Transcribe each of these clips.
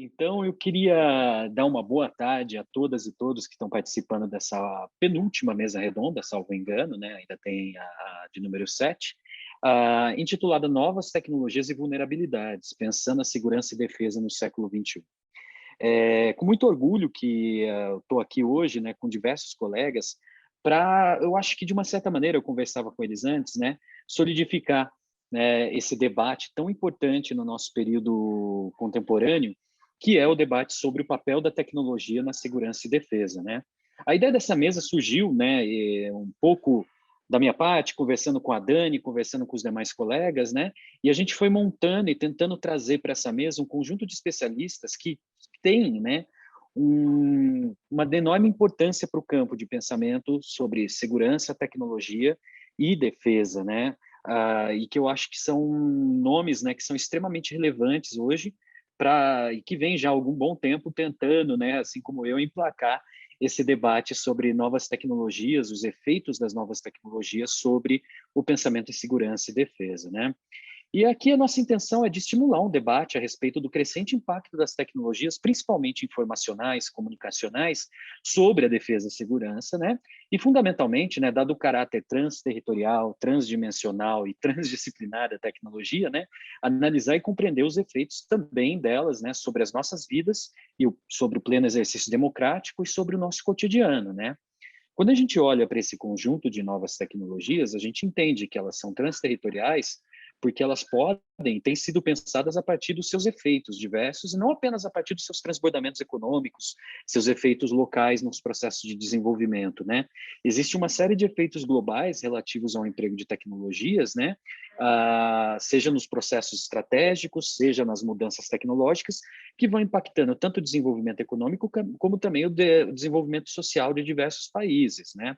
Então, eu queria dar uma boa tarde a todas e todos que estão participando dessa penúltima mesa redonda, salvo engano, né? Ainda tem a de número 7, intitulada Novas Tecnologias e Vulnerabilidades, pensando a segurança e defesa no século XXI. É com muito orgulho que eu estou aqui hoje, né, com diversos colegas, para, eu acho que de uma certa maneira, eu conversava com eles antes, né, solidificar, né, esse debate tão importante no nosso período contemporâneo, que é o debate sobre o papel da tecnologia na segurança e defesa, né. A ideia dessa mesa surgiu, né, um pouco da minha parte, conversando com a Dani, conversando com os demais colegas, né, e a gente foi montando e tentando trazer para essa mesa um conjunto de especialistas que tem, né, uma enorme importância para o campo de pensamento sobre segurança, tecnologia e defesa, né? E que eu acho que são nomes, né, que são extremamente relevantes hoje para e que vem já há algum bom tempo tentando, né, assim como eu, emplacar esse debate sobre novas tecnologias, os efeitos das novas tecnologias sobre o pensamento em segurança e defesa, né? E aqui a nossa intenção é de estimular um debate a respeito do crescente impacto das tecnologias, principalmente informacionais, comunicacionais, sobre a defesa e segurança, né? E fundamentalmente, né, dado o caráter transterritorial, transdimensional e transdisciplinar da tecnologia, né, analisar e compreender os efeitos também delas, né, sobre as nossas vidas e sobre o pleno exercício democrático e sobre o nosso cotidiano, né? Quando a gente olha para esse conjunto de novas tecnologias, a gente entende que elas são transterritoriais porque elas podem, têm sido pensadas a partir dos seus efeitos diversos, e não apenas a partir dos seus transbordamentos econômicos, seus efeitos locais nos processos de desenvolvimento, né? Existe uma série de efeitos globais relativos ao emprego de tecnologias, né? Seja nos processos estratégicos, seja nas mudanças tecnológicas, que vão impactando tanto o desenvolvimento econômico como também o desenvolvimento social de diversos países, né?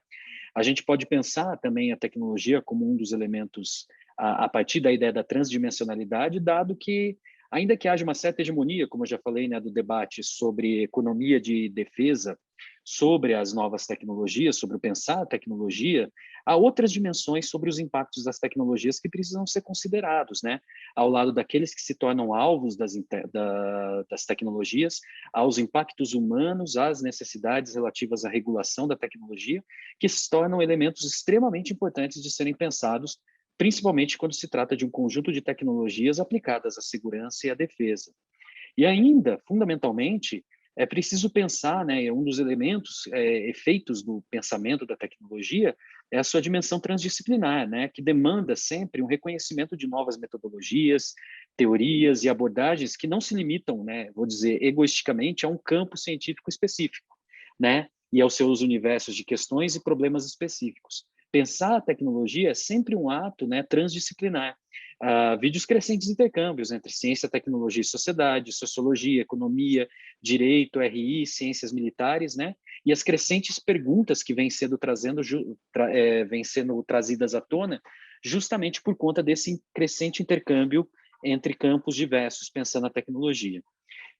A gente pode pensar também a tecnologia como um dos elementos a partir da ideia da transdimensionalidade, dado que, ainda que haja uma certa hegemonia, como eu já falei, né, do debate sobre economia de defesa, sobre as novas tecnologias, sobre o pensar a tecnologia, há outras dimensões sobre os impactos das tecnologias que precisam ser considerados, né? Ao lado daqueles que se tornam alvos das tecnologias, aos impactos humanos, às necessidades relativas à regulação da tecnologia, que se tornam elementos extremamente importantes de serem pensados, principalmente quando se trata de um conjunto de tecnologias aplicadas à segurança e à defesa. E ainda, fundamentalmente, é preciso pensar, né, um dos elementos, efeitos do pensamento da tecnologia é a sua dimensão transdisciplinar, né, que demanda sempre um reconhecimento de novas metodologias, teorias e abordagens que não se limitam, né, vou dizer, egoisticamente a um campo científico específico, né, e aos seus universos de questões e problemas específicos. Pensar a tecnologia é sempre um ato, né, transdisciplinar. Vídeos crescentes intercâmbios entre ciência, tecnologia e sociedade, sociologia, economia, direito, RI, ciências militares, né? E as crescentes perguntas que vêm sendo trazidas à tona, justamente por conta desse crescente intercâmbio entre campos diversos, pensando a tecnologia.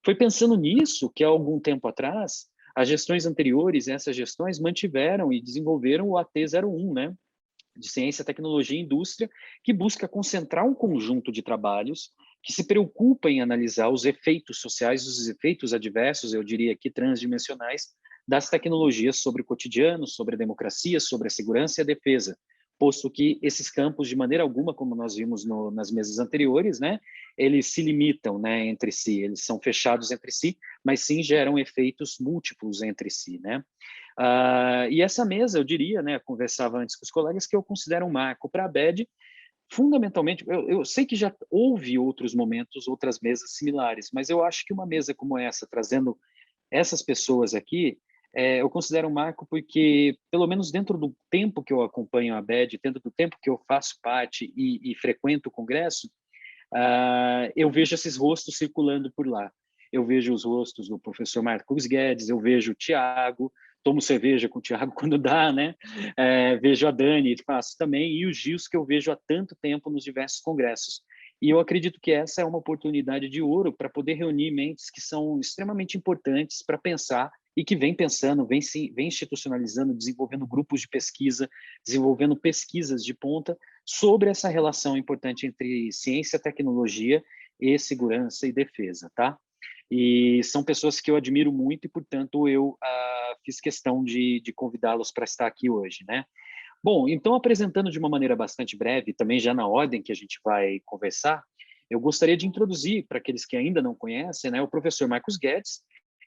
Foi pensando nisso que, há algum tempo atrás, as gestões anteriores, essas gestões mantiveram e desenvolveram o AT01, né? De ciência, tecnologia e indústria, que busca concentrar um conjunto de trabalhos que se preocupa em analisar os efeitos sociais, os efeitos adversos, eu diria aqui transdimensionais, das tecnologias sobre o cotidiano, sobre a democracia, sobre a segurança e a defesa, posto que esses campos, de maneira alguma, como nós vimos nas mesas anteriores, né, eles se limitam, né, entre si, eles são fechados entre si, mas sim geram efeitos múltiplos entre si, né? E essa mesa, eu diria, né, conversava antes com os colegas, que eu considero um marco para a BED, fundamentalmente, eu sei que já houve outros momentos, outras mesas similares, mas eu acho que uma mesa como essa, trazendo essas pessoas aqui, eu considero um marco porque, pelo menos dentro do tempo que eu acompanho a BED, dentro do tempo que eu faço parte e frequento o congresso, eu vejo esses rostos circulando por lá. Eu vejo os rostos do professor Marcos Guedes, eu vejo o Tiago, tomo cerveja com o Tiago quando dá, né? Vejo a Dani, faço também, e os Gils que eu vejo há tanto tempo nos diversos congressos. E eu acredito que essa é uma oportunidade de ouro para poder reunir mentes que são extremamente importantes para pensar e que vem pensando, vem institucionalizando, desenvolvendo grupos de pesquisa, desenvolvendo pesquisas de ponta sobre essa relação importante entre ciência, tecnologia e segurança e defesa, tá? e são pessoas que eu admiro muito e, portanto, eu fiz questão de convidá-los para estar aqui hoje, né? Bom, então, apresentando de uma maneira bastante breve, também já na ordem que a gente vai conversar, eu gostaria de introduzir, para aqueles que ainda não conhecem, né, o professor Marcos Guedes,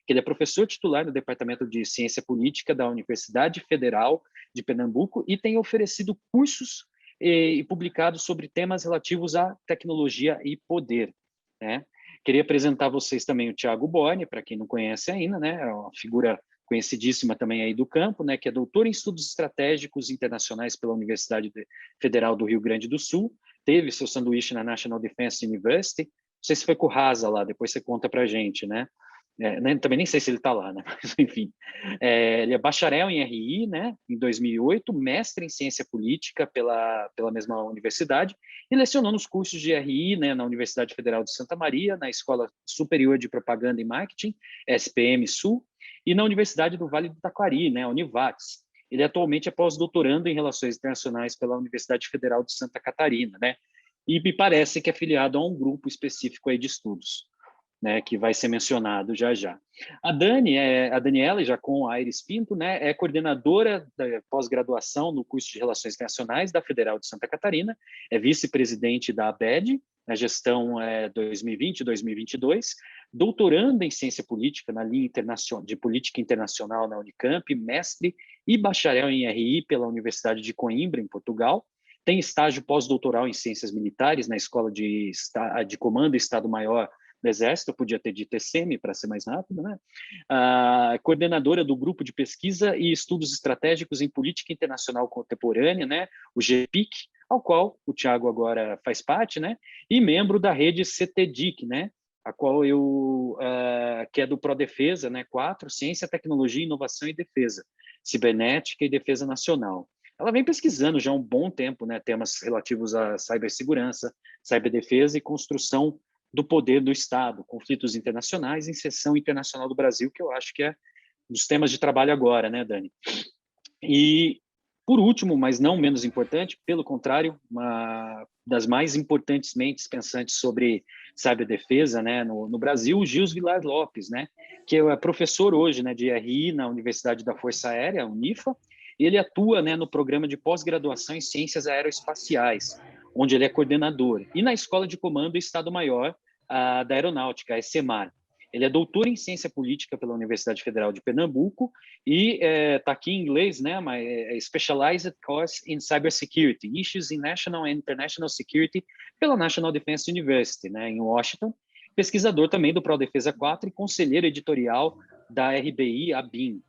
que ele é professor titular no Departamento de Ciência Política da Universidade Federal de Pernambuco e tem oferecido cursos e publicado sobre temas relativos à tecnologia e poder, né? Queria apresentar a vocês também o Tiago Borne, para quem não conhece ainda, né? É uma figura conhecidíssima também aí do campo, né? Que é doutor em Estudos Estratégicos Internacionais pela Universidade Federal do Rio Grande do Sul, teve seu sanduíche na National Defense University, não sei se foi com o Rasa lá, depois você conta para a gente, né? Também nem sei se ele está lá, né? Mas, enfim. Ele é bacharel em RI, né? Em 2008, mestre em Ciência Política pela mesma universidade, e lecionou nos cursos de RI, né, na Universidade Federal de Santa Maria, na Escola Superior de Propaganda e Marketing, SPM Sul, e na Universidade do Vale do Taquari, né, Univates. Ele atualmente é pós-doutorando em Relações Internacionais pela Universidade Federal de Santa Catarina, né? E me parece que é afiliado a um grupo específico aí de estudos, né, que vai ser mencionado já já. A Daniela, já com a Iris Pinto, né, é coordenadora da pós-graduação no curso de Relações Internacionais da Federal de Santa Catarina, é vice-presidente da ABED, na gestão 2020-2022, doutoranda em Ciência Política na linha de Política Internacional na Unicamp, mestre e bacharel em RI pela Universidade de Coimbra, em Portugal, tem estágio pós-doutoral em Ciências Militares na Escola de Comando e Estado-Maior do Exército, eu podia ter dito TCM para ser mais rápido, né? Coordenadora do Grupo de Pesquisa e Estudos Estratégicos em Política Internacional Contemporânea, né? O GPIC, ao qual o Tiago agora faz parte, né? E membro da rede CTDIC, né? A qual que é do Prodefesa, né? 4, Ciência, Tecnologia, Inovação e Defesa, Cibernética e Defesa Nacional. Ela vem pesquisando já há um bom tempo, né? Temas relativos à cibersegurança, ciberdefesa e construção do poder do Estado, conflitos internacionais, inserção internacional do Brasil, que eu acho que é um dos temas de trabalho agora, né, Dani? E, por último, mas não menos importante, pelo contrário, uma das mais importantes mentes pensantes sobre ciberdefesa, né, no Brasil, o Gils Vilar Lopes, né, que é professor hoje, né, de RI na Universidade da Força Aérea, UNIFA, e ele atua, né, no programa de pós-graduação em Ciências Aeroespaciais, onde ele é coordenador, e na Escola de Comando e Estado-Maior da Aeronáutica, a ECEMAR. Ele é doutor em Ciência Política pela Universidade Federal de Pernambuco e está aqui em inglês, né, mas Specialized Course in Cybersecurity, Issues in National and International Security pela National Defense University, né, em Washington. Pesquisador também do ProDefesa 4 e conselheiro editorial da RBI ABIN.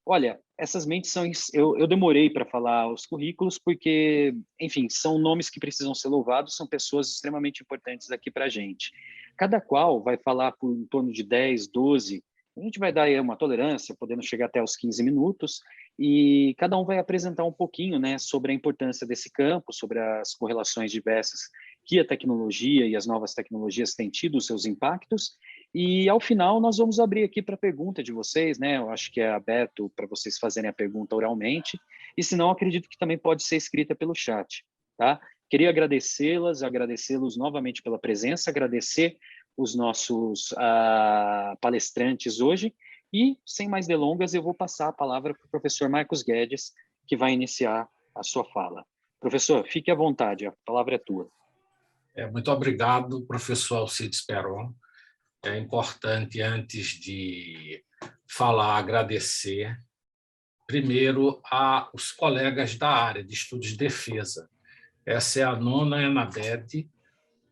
Olha, essas mentes são... Eu demorei para falar os currículos porque, enfim, são nomes que precisam ser louvados, são pessoas extremamente importantes aqui para a gente. Cada qual vai falar por em torno de 10, 12, a gente vai dar aí uma tolerância, podendo chegar até os 15 minutos, e cada um vai apresentar um pouquinho, né, sobre a importância desse campo, sobre as correlações diversas que a tecnologia e as novas tecnologias têm tido, os seus impactos, e, ao final, nós vamos abrir aqui para a pergunta de vocês, né? Eu acho que é aberto para vocês fazerem a pergunta oralmente, e, se não, acredito que também pode ser escrita pelo chat, tá? Queria agradecê-los novamente pela presença, agradecer os nossos palestrantes hoje, e, sem mais delongas, eu vou passar a palavra para o professor Marcos Guedes, que vai iniciar a sua fala. Professor, fique à vontade, a palavra é tua. Muito obrigado, professor Alcides Peron. É importante, antes de falar, agradecer, primeiro, aos colegas da área de estudos de defesa. Essa é a 9ª ENABED.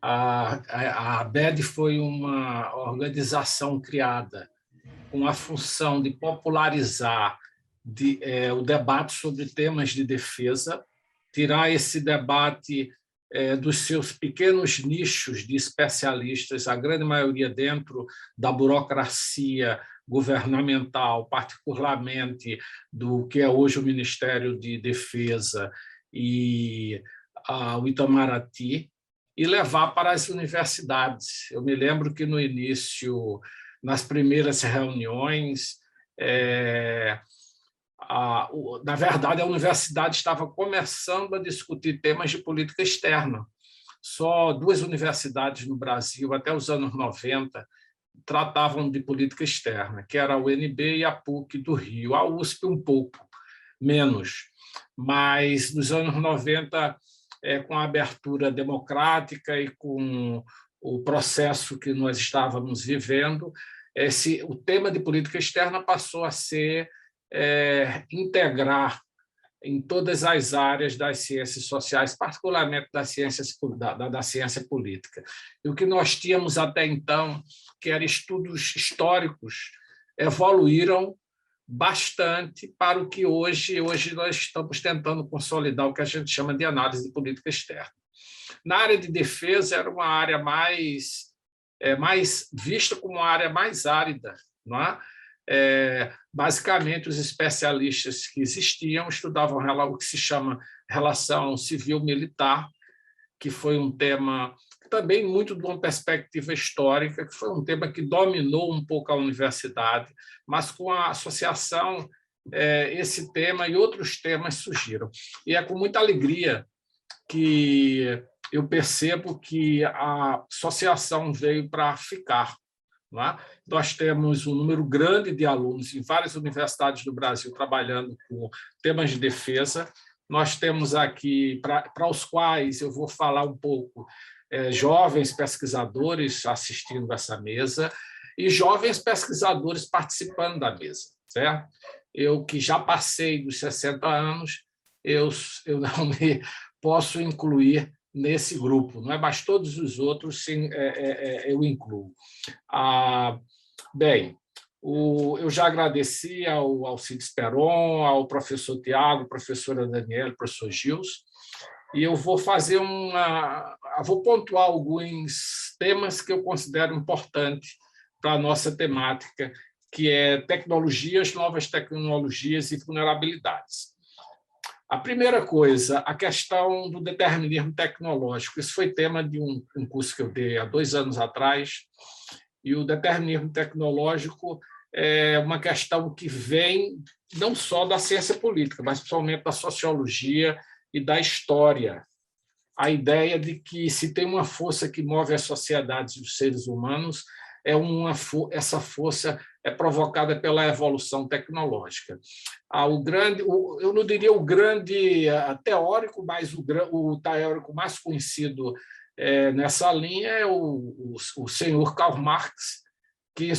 A ABED foi uma organização criada com a função de popularizar o debate sobre temas de defesa, tirar esse debate dos seus pequenos nichos de especialistas, a grande maioria dentro da burocracia governamental, particularmente do que é hoje o Ministério de Defesa e o Itamaraty, e levar para as universidades. Eu me lembro que, no início, nas primeiras reuniões, na verdade, a universidade estava começando a discutir temas de política externa. Só 2 universidades no Brasil, até os anos 90, tratavam de política externa, que era a UNB e a PUC do Rio, a USP um pouco menos, mas nos anos 90, com a abertura democrática e com o processo que nós estávamos vivendo, o tema de política externa passou a ser integrar em todas as áreas das ciências sociais, particularmente da ciência política. E o que nós tínhamos até então, que eram estudos históricos, evoluíram bastante para o que hoje nós estamos tentando consolidar, o que a gente chama de análise de política externa. Na área de defesa, era uma área mais vista como uma área mais árida, não é? Basicamente, os especialistas que existiam estudavam o que se chama relação civil-militar, que foi um tema também muito de uma perspectiva histórica, que foi um tema que dominou um pouco a universidade, mas com a associação, esse tema e outros temas surgiram. E é com muita alegria que eu percebo que a associação veio para ficar. Não é? Nós temos um número grande de alunos em várias universidades do Brasil trabalhando com temas de defesa. Nós temos aqui, para os quais eu vou falar um pouco, jovens pesquisadores assistindo essa mesa e jovens pesquisadores participando da mesa, certo? Eu, que já passei dos 60 anos, eu não me posso incluir nesse grupo, não é? Mas todos os outros, sim, eu incluo. Bem, eu já agradeci ao Alcides Peron, ao professor Tiago, professora Daniela, professor Gils, e eu vou fazer vou pontuar alguns temas que eu considero importantes para a nossa temática, que é tecnologias, novas tecnologias e vulnerabilidades. A primeira coisa, a questão do determinismo tecnológico. Isso foi tema de um curso que eu dei há 2 anos atrás, e o determinismo tecnológico é uma questão que vem não só da ciência política, mas principalmente da sociologia e da história. A ideia de que se tem uma força que move as sociedades e os seres humanos, essa força é provocada pela evolução tecnológica. Eu não diria o grande teórico, mas o teórico mais conhecido nessa linha é o senhor Karl Marx, que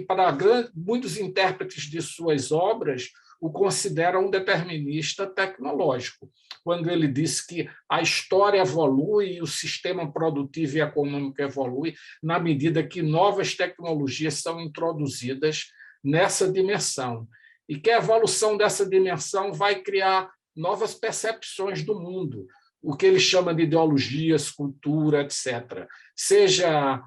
para muitos intérpretes de suas obras o consideram um determinista tecnológico, quando ele diz que a história evolui e o sistema produtivo e econômico evolui na medida que novas tecnologias são introduzidas nessa dimensão, e que a evolução dessa dimensão vai criar novas percepções do mundo, o que ele chama de ideologias, cultura, etc. Seja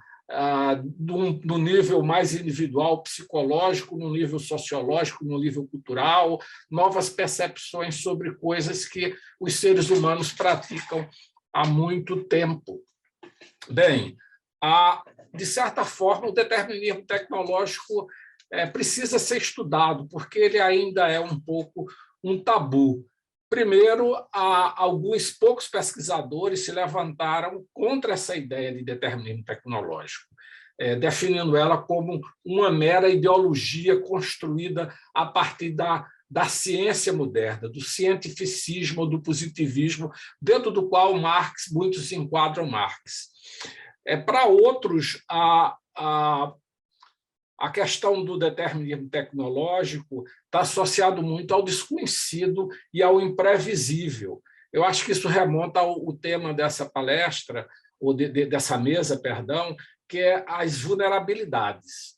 no nível mais individual, psicológico, no nível sociológico, no nível cultural, novas percepções sobre coisas que os seres humanos praticam há muito tempo. Bem, de certa forma, o determinismo tecnológico precisa ser estudado, porque ele ainda é um pouco um tabu. Primeiro, alguns poucos pesquisadores se levantaram contra essa ideia de determinismo tecnológico, definindo ela como uma mera ideologia construída a partir da ciência moderna, do cientificismo, do positivismo, dentro do qual muitos enquadram Marx. Para outros, a questão do determinismo tecnológico está associado muito ao desconhecido e ao imprevisível. Eu acho que isso remonta ao tema dessa palestra, ou dessa mesa, perdão, que é as vulnerabilidades.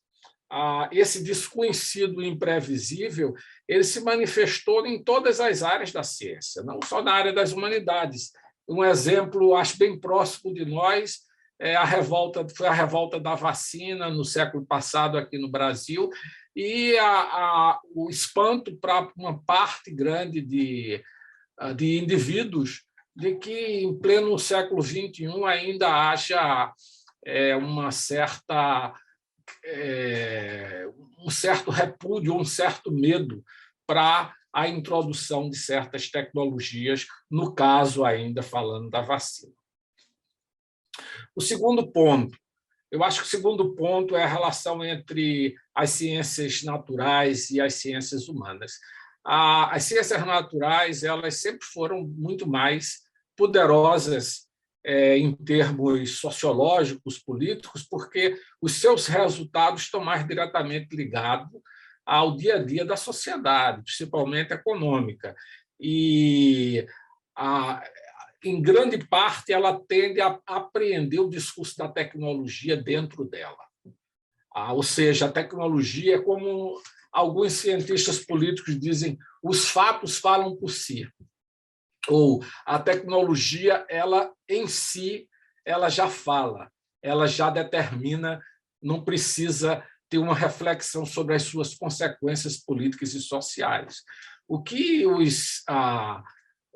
Esse desconhecido e imprevisível, ele se manifestou em todas as áreas da ciência, não só na área das humanidades. Um exemplo, acho bem próximo de nós, foi a revolta da vacina no século passado aqui no Brasil, e o espanto para uma parte grande de indivíduos de que, em pleno século XXI, ainda haja um certo repúdio, um certo medo para a introdução de certas tecnologias, no caso, ainda falando da vacina. O segundo ponto, Eu acho que o segundo ponto é a relação entre as ciências naturais e as ciências humanas. As ciências naturais elas sempre foram muito mais poderosas em termos sociológicos, políticos, porque os seus resultados estão mais diretamente ligados ao dia a dia da sociedade, principalmente econômica. E, em grande parte, ela tende a apreender o discurso da tecnologia dentro dela. Ou seja, a tecnologia é como alguns cientistas políticos dizem, os fatos falam por si. Ou a tecnologia, ela em si, ela já fala, ela já determina, não precisa ter uma reflexão sobre as suas consequências políticas e sociais. O que os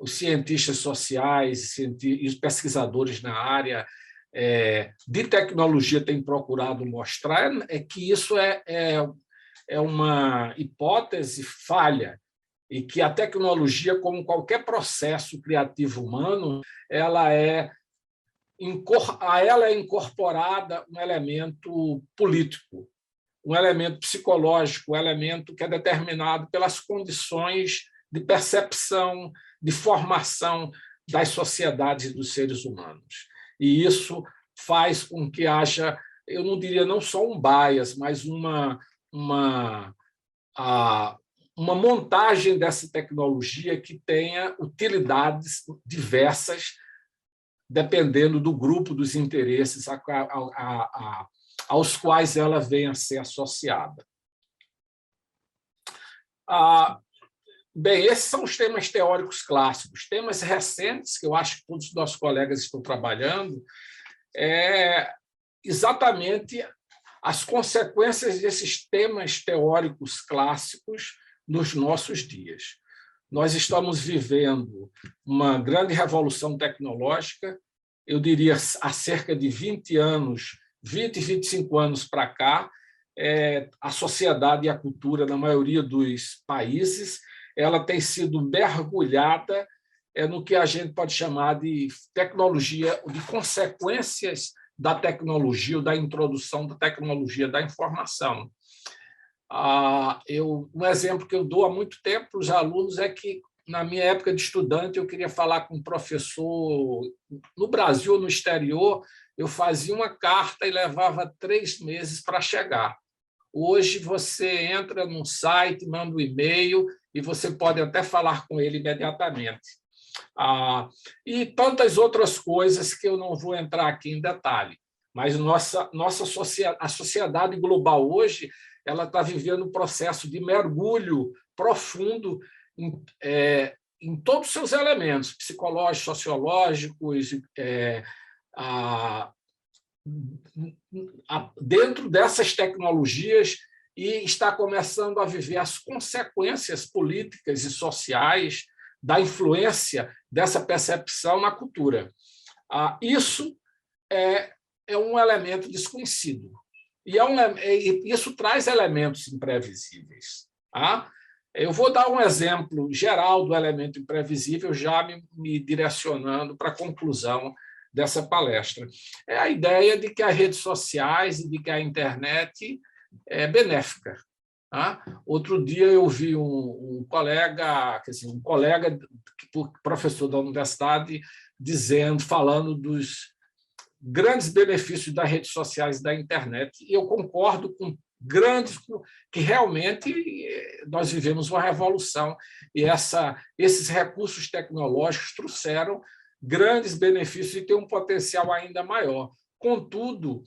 cientistas sociais e os pesquisadores na área de tecnologia têm procurado mostrar é que isso é uma hipótese falha, e que a tecnologia, como qualquer processo criativo humano, ela é incorporada um elemento político, um elemento psicológico, um elemento que é determinado pelas condições de percepção, de formação das sociedades e dos seres humanos. E isso faz com que haja, eu não diria não só um bias, mas uma montagem dessa tecnologia que tenha utilidades diversas, dependendo do grupo dos interesses aos quais ela venha a ser associada. Bem, esses são os temas teóricos clássicos. Temas recentes, que eu acho que todos os nossos colegas estão trabalhando, exatamente as consequências desses temas teóricos clássicos nos nossos dias. Nós estamos vivendo uma grande revolução tecnológica, eu diria há cerca de 20 anos, 20, 25 anos para cá, a sociedade e a cultura, na maioria dos países, ela tem sido mergulhada no que a gente pode chamar de tecnologia, de consequências da tecnologia, ou da introdução da tecnologia da informação. Um exemplo que eu dou há muito tempo para os alunos é que, na minha época de estudante, eu queria falar com um professor no Brasil ou no exterior, eu fazia uma carta e levava 3 meses para chegar. Hoje, você entra num site, manda um e-mail e você pode até falar com ele imediatamente. E tantas outras coisas que eu não vou entrar aqui em detalhe. Mas a sociedade global hoje ela está vivendo um processo de mergulho profundo em todos os seus elementos, psicológicos, sociológicos, dentro dessas tecnologias, e está começando a viver as consequências políticas e sociais da influência dessa percepção na cultura. Isso é um elemento desconhecido. E isso traz elementos imprevisíveis. Eu vou dar um exemplo geral do elemento imprevisível, já me direcionando para a conclusão dessa palestra. É a ideia de que as redes sociais e de que a internet é benéfica. Outro dia eu vi um colega, professor da universidade, falando dos grandes benefícios das redes sociais e da internet, e eu concordo com que realmente nós vivemos uma revolução, e esses recursos tecnológicos trouxeram grandes benefícios e têm um potencial ainda maior. Contudo,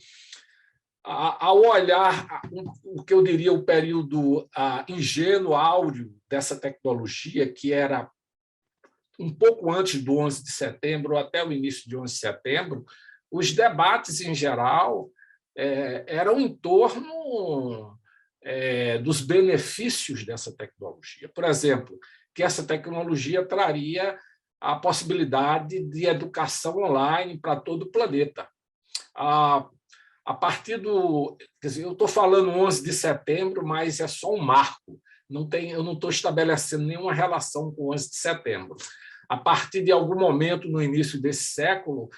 ao olhar o que eu diria o período ingênuo, áureo dessa tecnologia, que era um pouco antes do 11 de setembro, ou até o início de 11 de setembro, os debates, em geral, eram em torno dos benefícios dessa tecnologia. Por exemplo, que essa tecnologia traria a possibilidade de educação online para todo o planeta. A partir do... Quer dizer, eu estou falando 11 de setembro, mas é só um marco. Eu não estou estabelecendo nenhuma relação com 11 de setembro. A partir de algum momento, no início desse século,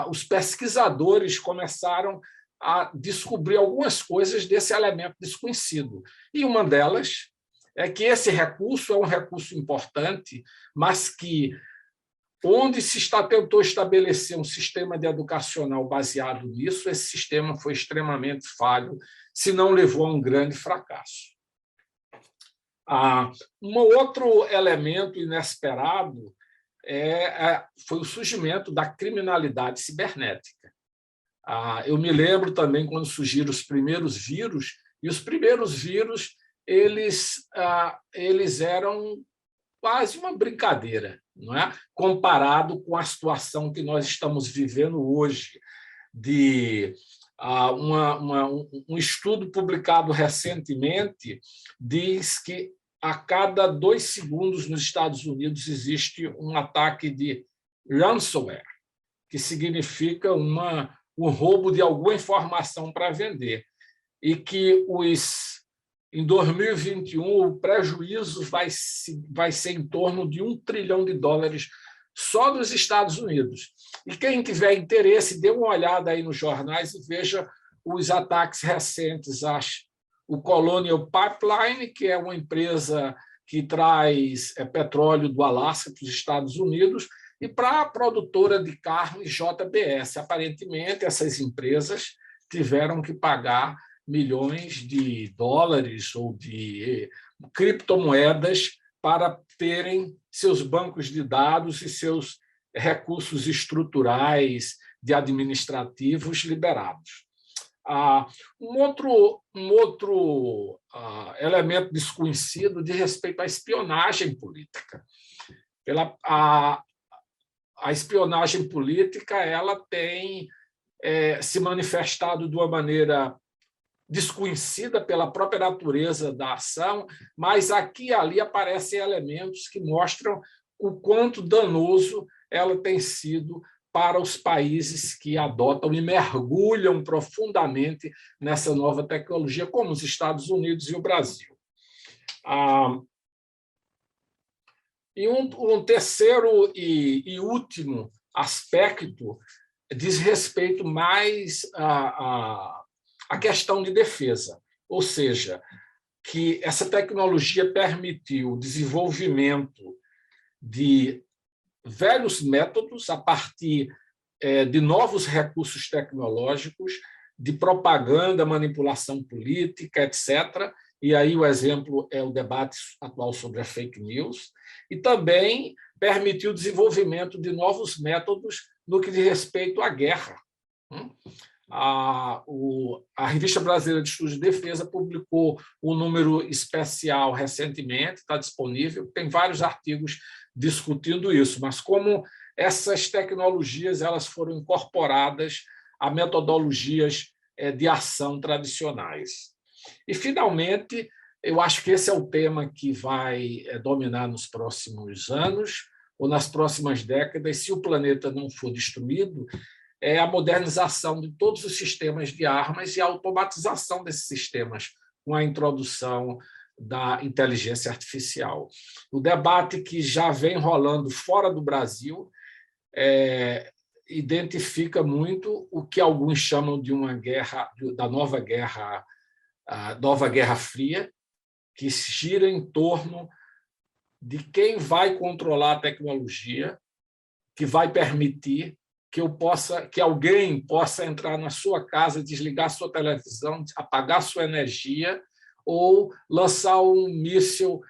os pesquisadores começaram a descobrir algumas coisas desse elemento desconhecido. E uma delas é que esse recurso é um recurso importante, mas que, onde tentou estabelecer um sistema educacional baseado nisso, esse sistema foi extremamente falho, se não levou a um grande fracasso. Um outro elemento inesperado foi o surgimento da criminalidade cibernética. Eu me lembro também quando surgiram os primeiros vírus, e os primeiros vírus eles eram quase uma brincadeira, não é? Comparado com a situação que nós estamos vivendo hoje, de um estudo publicado recentemente diz que a cada 2 segundos nos Estados Unidos existe um ataque de ransomware, que significa um roubo de alguma informação para vender, e que em 2021 o prejuízo vai ser em torno de $1 trilhão só dos Estados Unidos. E quem tiver interesse, dê uma olhada aí nos jornais e veja os ataques recentes. O Colonial Pipeline, que é uma empresa que traz petróleo do Alasca para os Estados Unidos, e para a produtora de carne JBS. Aparentemente, essas empresas tiveram que pagar milhões de dólares ou de criptomoedas para terem seus bancos de dados e seus recursos estruturais de administrativos liberados. Um outro elemento desconhecido diz respeito à espionagem política. A espionagem política ela tem se manifestado de uma maneira desconhecida pela própria natureza da ação, mas aqui e ali aparecem elementos que mostram o quanto danoso ela tem sido para os países que adotam e mergulham profundamente nessa nova tecnologia, como os Estados Unidos e o Brasil. E um terceiro e último aspecto diz respeito mais à questão de defesa, ou seja, que essa tecnologia permitiu o desenvolvimento de velhos métodos a partir de novos recursos tecnológicos, de propaganda, manipulação política, etc. E aí o exemplo é o debate atual sobre a fake news, e também permitiu o desenvolvimento de novos métodos no que diz respeito à guerra. A Revista Brasileira de Estudos de Defesa publicou um número especial recentemente, está disponível, tem vários artigos discutindo isso, mas como essas tecnologias elas foram incorporadas a metodologias de ação tradicionais. E, finalmente, eu acho que esse é o tema que vai dominar nos próximos anos ou nas próximas décadas, se o planeta não for destruído, é a modernização de todos os sistemas de armas e a automatização desses sistemas, com a introdução da inteligência artificial. O debate que já vem rolando fora do Brasil identifica muito o que alguns chamam de uma guerra, da nova guerra fria, que gira em torno de quem vai controlar a tecnologia, que vai permitir que alguém possa entrar na sua casa, desligar sua televisão, apagar sua energia ou lançar um míssil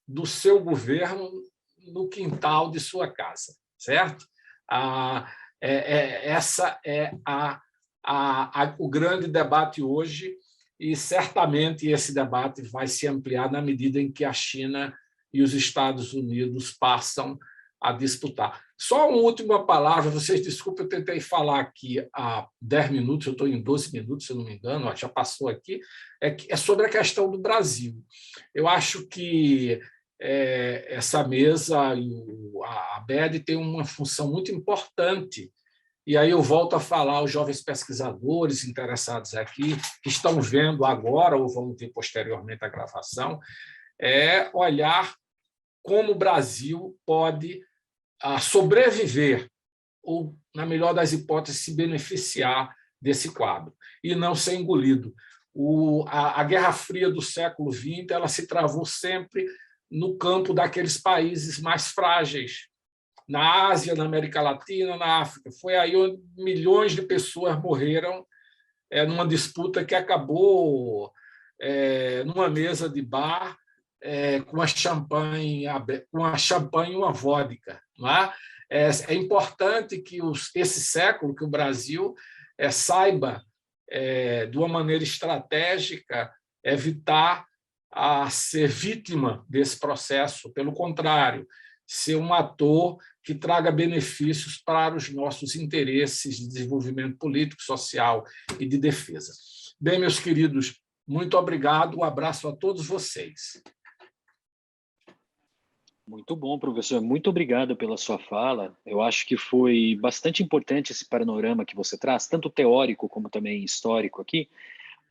do seu governo no quintal de sua casa, certo? Essa é o grande debate hoje, e certamente esse debate vai se ampliar na medida em que a China e os Estados Unidos passam a disputar. Só uma última palavra, vocês desculpem, eu tentei falar aqui há 10 minutos, eu estou em 12 minutos, se eu não me engano, já passou aqui, é sobre a questão do Brasil. Eu acho que essa mesa, a ABED, tem uma função muito importante, e aí eu volto a falar aos jovens pesquisadores interessados aqui, que estão vendo agora ou vão ver posteriormente a gravação, olhar como o Brasil pode sobreviver ou, na melhor das hipóteses, se beneficiar desse quadro, e não ser engolido. A Guerra Fria do século XX ela se travou sempre no campo daqueles países mais frágeis, na Ásia, na América Latina, na África. Foi aí onde milhões de pessoas morreram numa disputa que acabou numa mesa de bar com a champanhe e uma vodka. Não é? É importante que esse século, que o Brasil saiba, de uma maneira estratégica, evitar a ser vítima desse processo. Pelo contrário, ser um ator que traga benefícios para os nossos interesses de desenvolvimento político, social e de defesa. Bem, meus queridos, muito obrigado. Um abraço a todos vocês. Muito bom, professor. Muito obrigado pela sua fala. Eu acho que foi bastante importante esse panorama que você traz, tanto teórico como também histórico aqui,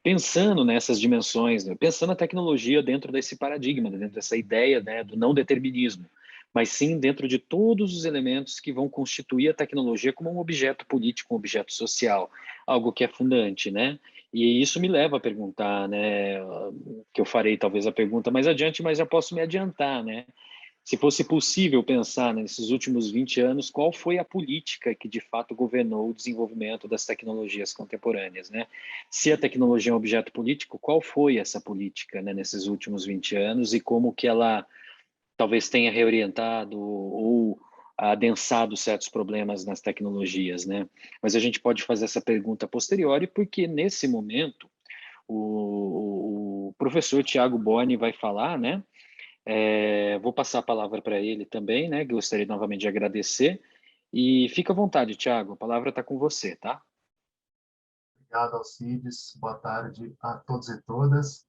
pensando nessas dimensões, né? Pensando a tecnologia dentro desse paradigma, dentro dessa ideia, né, do não determinismo, mas sim dentro de todos os elementos que vão constituir a tecnologia como um objeto político, um objeto social, algo que é fundante, né? E isso me leva a perguntar, né, que eu farei talvez a pergunta mais adiante, mas já posso me adiantar, né? Se fosse possível pensar nesses últimos 20 anos, qual foi a política que de fato governou o desenvolvimento das tecnologias contemporâneas, né? Se a tecnologia é um objeto político, qual foi essa política, né, nesses últimos 20 anos e como que ela talvez tenha reorientado ou adensado certos problemas nas tecnologias, né? Mas a gente pode fazer essa pergunta a posteriori porque nesse momento o professor Tiago Borne vai falar, né? Vou passar a palavra para ele também, né? Gostaria novamente de agradecer. E fica à vontade, Tiago, a palavra está com você, tá? Obrigado, Alcides. Boa tarde a todos e todas.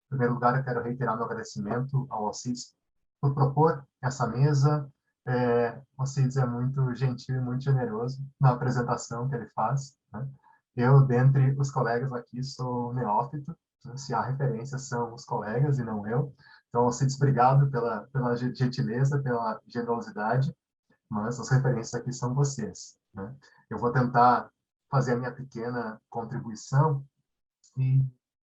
Em primeiro lugar, eu quero reiterar meu agradecimento ao Alcides por propor essa mesa. O Alcides é muito gentil e muito generoso na apresentação que ele faz, né? Eu, dentre os colegas aqui, sou neófito, né? Se há referência, são os colegas e não eu. Então, Alcides, obrigado pela gentileza, pela generosidade, mas as referências aqui são vocês, né? Eu vou tentar fazer a minha pequena contribuição e,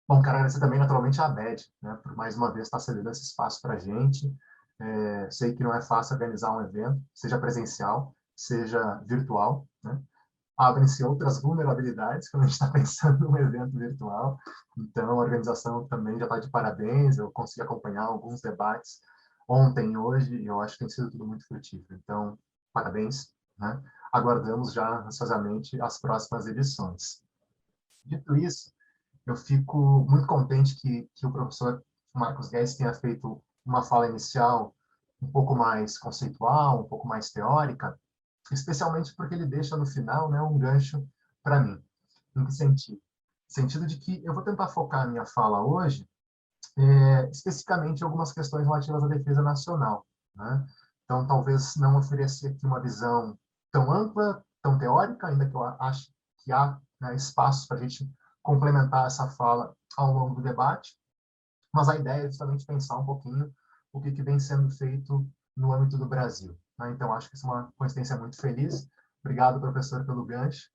bom, quero agradecer também, naturalmente, a ABED, né, por mais uma vez estar cedendo esse espaço para a gente. Sei que não é fácil organizar um evento, seja presencial, seja virtual, né? Abrem-se outras vulnerabilidades quando a gente está pensando num evento virtual. Então, a organização também já está de parabéns. Eu consegui acompanhar alguns debates ontem e hoje, e eu acho que tem sido tudo muito frutífero. Então, parabéns, né? Aguardamos já ansiosamente as próximas edições. Dito isso, eu fico muito contente que o professor Marcos Guedes tenha feito uma fala inicial um pouco mais conceitual, um pouco mais teórica, especialmente porque ele deixa no final, né, um gancho para mim. Em que sentido? Sentido de que eu vou tentar focar a minha fala hoje especificamente em algumas questões relativas à defesa nacional, né? Então, talvez não oferecer aqui uma visão tão ampla, tão teórica, ainda que eu acho que há, né, espaço para a gente complementar essa fala ao longo do debate, mas a ideia é justamente pensar um pouquinho o que vem sendo feito no âmbito do Brasil, né? Então, acho que isso é uma coincidência muito feliz. Obrigado, professor, pelo gancho.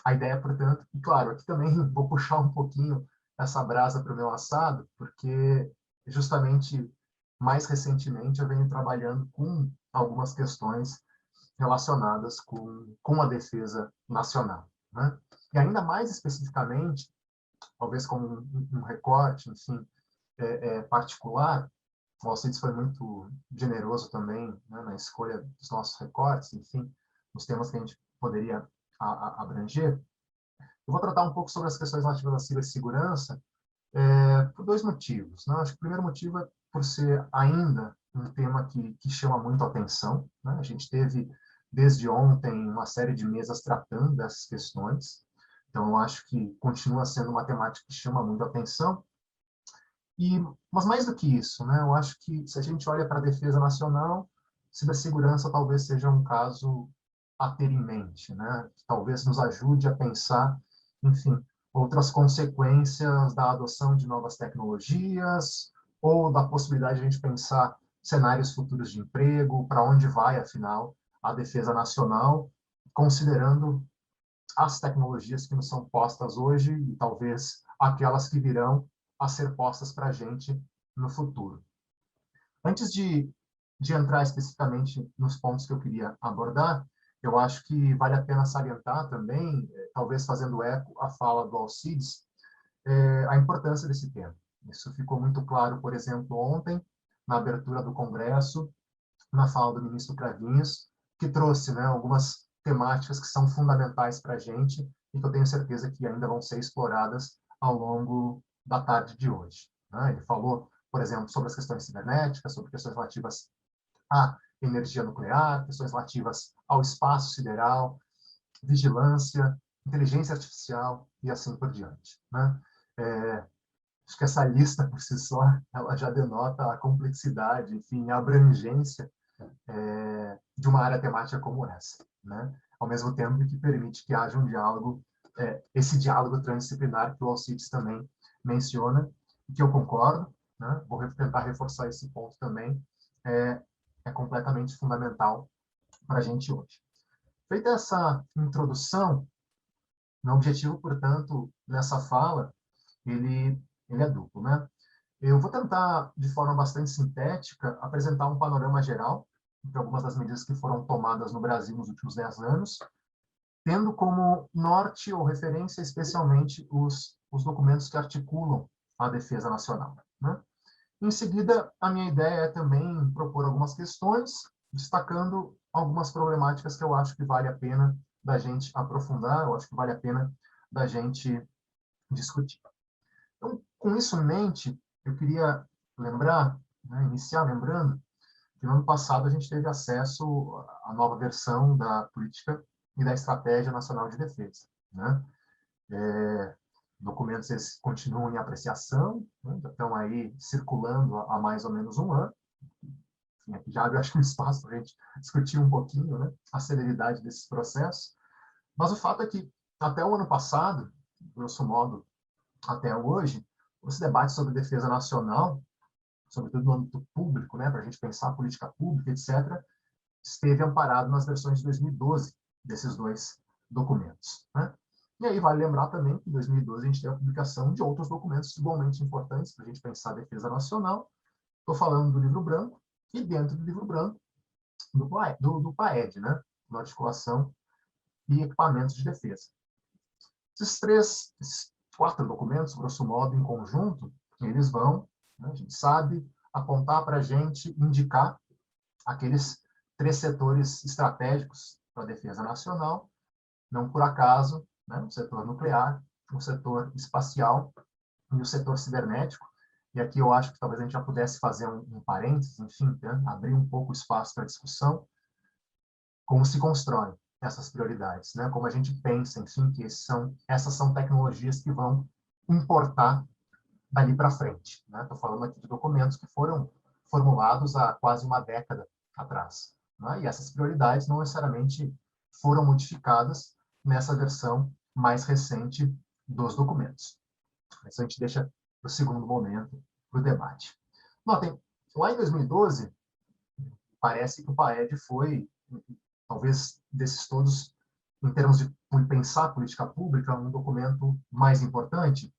A ideia, portanto, e claro, aqui também vou puxar um pouquinho essa brasa para o meu assado, porque justamente mais recentemente eu venho trabalhando com algumas questões relacionadas com a defesa nacional, né? E ainda mais especificamente, talvez como um recorte, enfim, particular, o Alcides foi muito generoso também, né, na escolha dos nossos recortes, enfim, os temas que a gente poderia abranger. Eu vou tratar um pouco sobre as questões relativas à cibersegurança por dois motivos, né? Acho que o primeiro motivo é por ser ainda um tema que chama muito a atenção, né? A gente teve, desde ontem, uma série de mesas tratando dessas questões, então eu acho que continua sendo uma temática que chama muito a atenção. Mas mais do que isso, né? Eu acho que se a gente olha para a defesa nacional, cibersegurança talvez seja um caso a ter em mente, né? Que talvez nos ajude a pensar, enfim, outras consequências da adoção de novas tecnologias ou da possibilidade de a gente pensar cenários futuros de emprego, para onde vai, afinal, a defesa nacional, considerando as tecnologias que nos são postas hoje e talvez aquelas que virão a ser postas para a gente no futuro. Antes de entrar especificamente nos pontos que eu queria abordar, eu acho que vale a pena salientar também, talvez fazendo eco à fala do Alcides, a importância desse tema. Isso ficou muito claro, por exemplo, ontem, na abertura do Congresso, na fala do ministro Cravinhos, que trouxe, né, algumas temáticas que são fundamentais para a gente e que eu tenho certeza que ainda vão ser exploradas ao longo da tarde de hoje. Né? Ele falou, por exemplo, sobre as questões cibernéticas, sobre questões relativas à energia nuclear, questões relativas ao espaço sideral, vigilância, inteligência artificial e assim por diante. Né? Acho que essa lista, por si só, ela já denota a complexidade, enfim, a abrangência de uma área temática como essa, né? Ao mesmo tempo que permite que haja um diálogo, esse diálogo transdisciplinar que o Alcides também menciona, e que eu concordo, né? Vou tentar reforçar esse ponto também, é completamente fundamental para a gente hoje. Feita essa introdução, meu objetivo, portanto, nessa fala, ele é duplo, né? Eu vou tentar, de forma bastante sintética, apresentar um panorama geral de algumas das medidas que foram tomadas no Brasil nos últimos 10 anos, tendo como norte ou referência especialmente os documentos que articulam a defesa nacional. Né? Em seguida, a minha ideia é também propor algumas questões, destacando algumas problemáticas que eu acho que vale a pena da gente aprofundar, eu acho que vale a pena da gente discutir. Então, com isso em mente, eu queria lembrar, né, iniciar lembrando, que no ano passado a gente teve acesso à nova versão da Política e da Estratégia Nacional de Defesa. Né? Documentos esses continuam em apreciação, né? Já estão aí circulando há mais ou menos um ano. Enfim, aqui já abre, acho que um espaço para a gente discutir um pouquinho, né, a celeridade desses processos. Mas o fato é que, até o ano passado, grosso modo, até hoje, os debates sobre defesa nacional, sobretudo no âmbito público, né, para a gente pensar a política pública, etc., esteve amparado nas versões de 2012 desses dois documentos. Né? E aí vale lembrar também que em 2012 a gente teve a publicação de outros documentos igualmente importantes para a gente pensar a defesa nacional. Estou falando do Livro Branco e, dentro do Livro Branco, do PAED, né? Na articulação e equipamentos de defesa. Esses 4 documentos, grosso modo, em conjunto, eles vão, né, a gente sabe, apontar para a gente, indicar aqueles 3 setores estratégicos para a defesa nacional, não por acaso, né, o setor nuclear, o setor espacial e o setor cibernético. E aqui eu acho que talvez a gente já pudesse fazer um parênteses, enfim, né, abrir um pouco o espaço para discussão, como se constrói essas prioridades, né? Como a gente pensa, enfim, que essas são tecnologias que vão importar dali para frente. Estou falando aqui de documentos que foram formulados há quase uma década atrás. Né? E essas prioridades não necessariamente foram modificadas nessa versão mais recente dos documentos. Isso a gente deixa para o segundo momento, para o debate. Notem, lá em 2012, parece que o PAED foi, talvez desses todos, em termos de pensar política pública, um documento mais importante,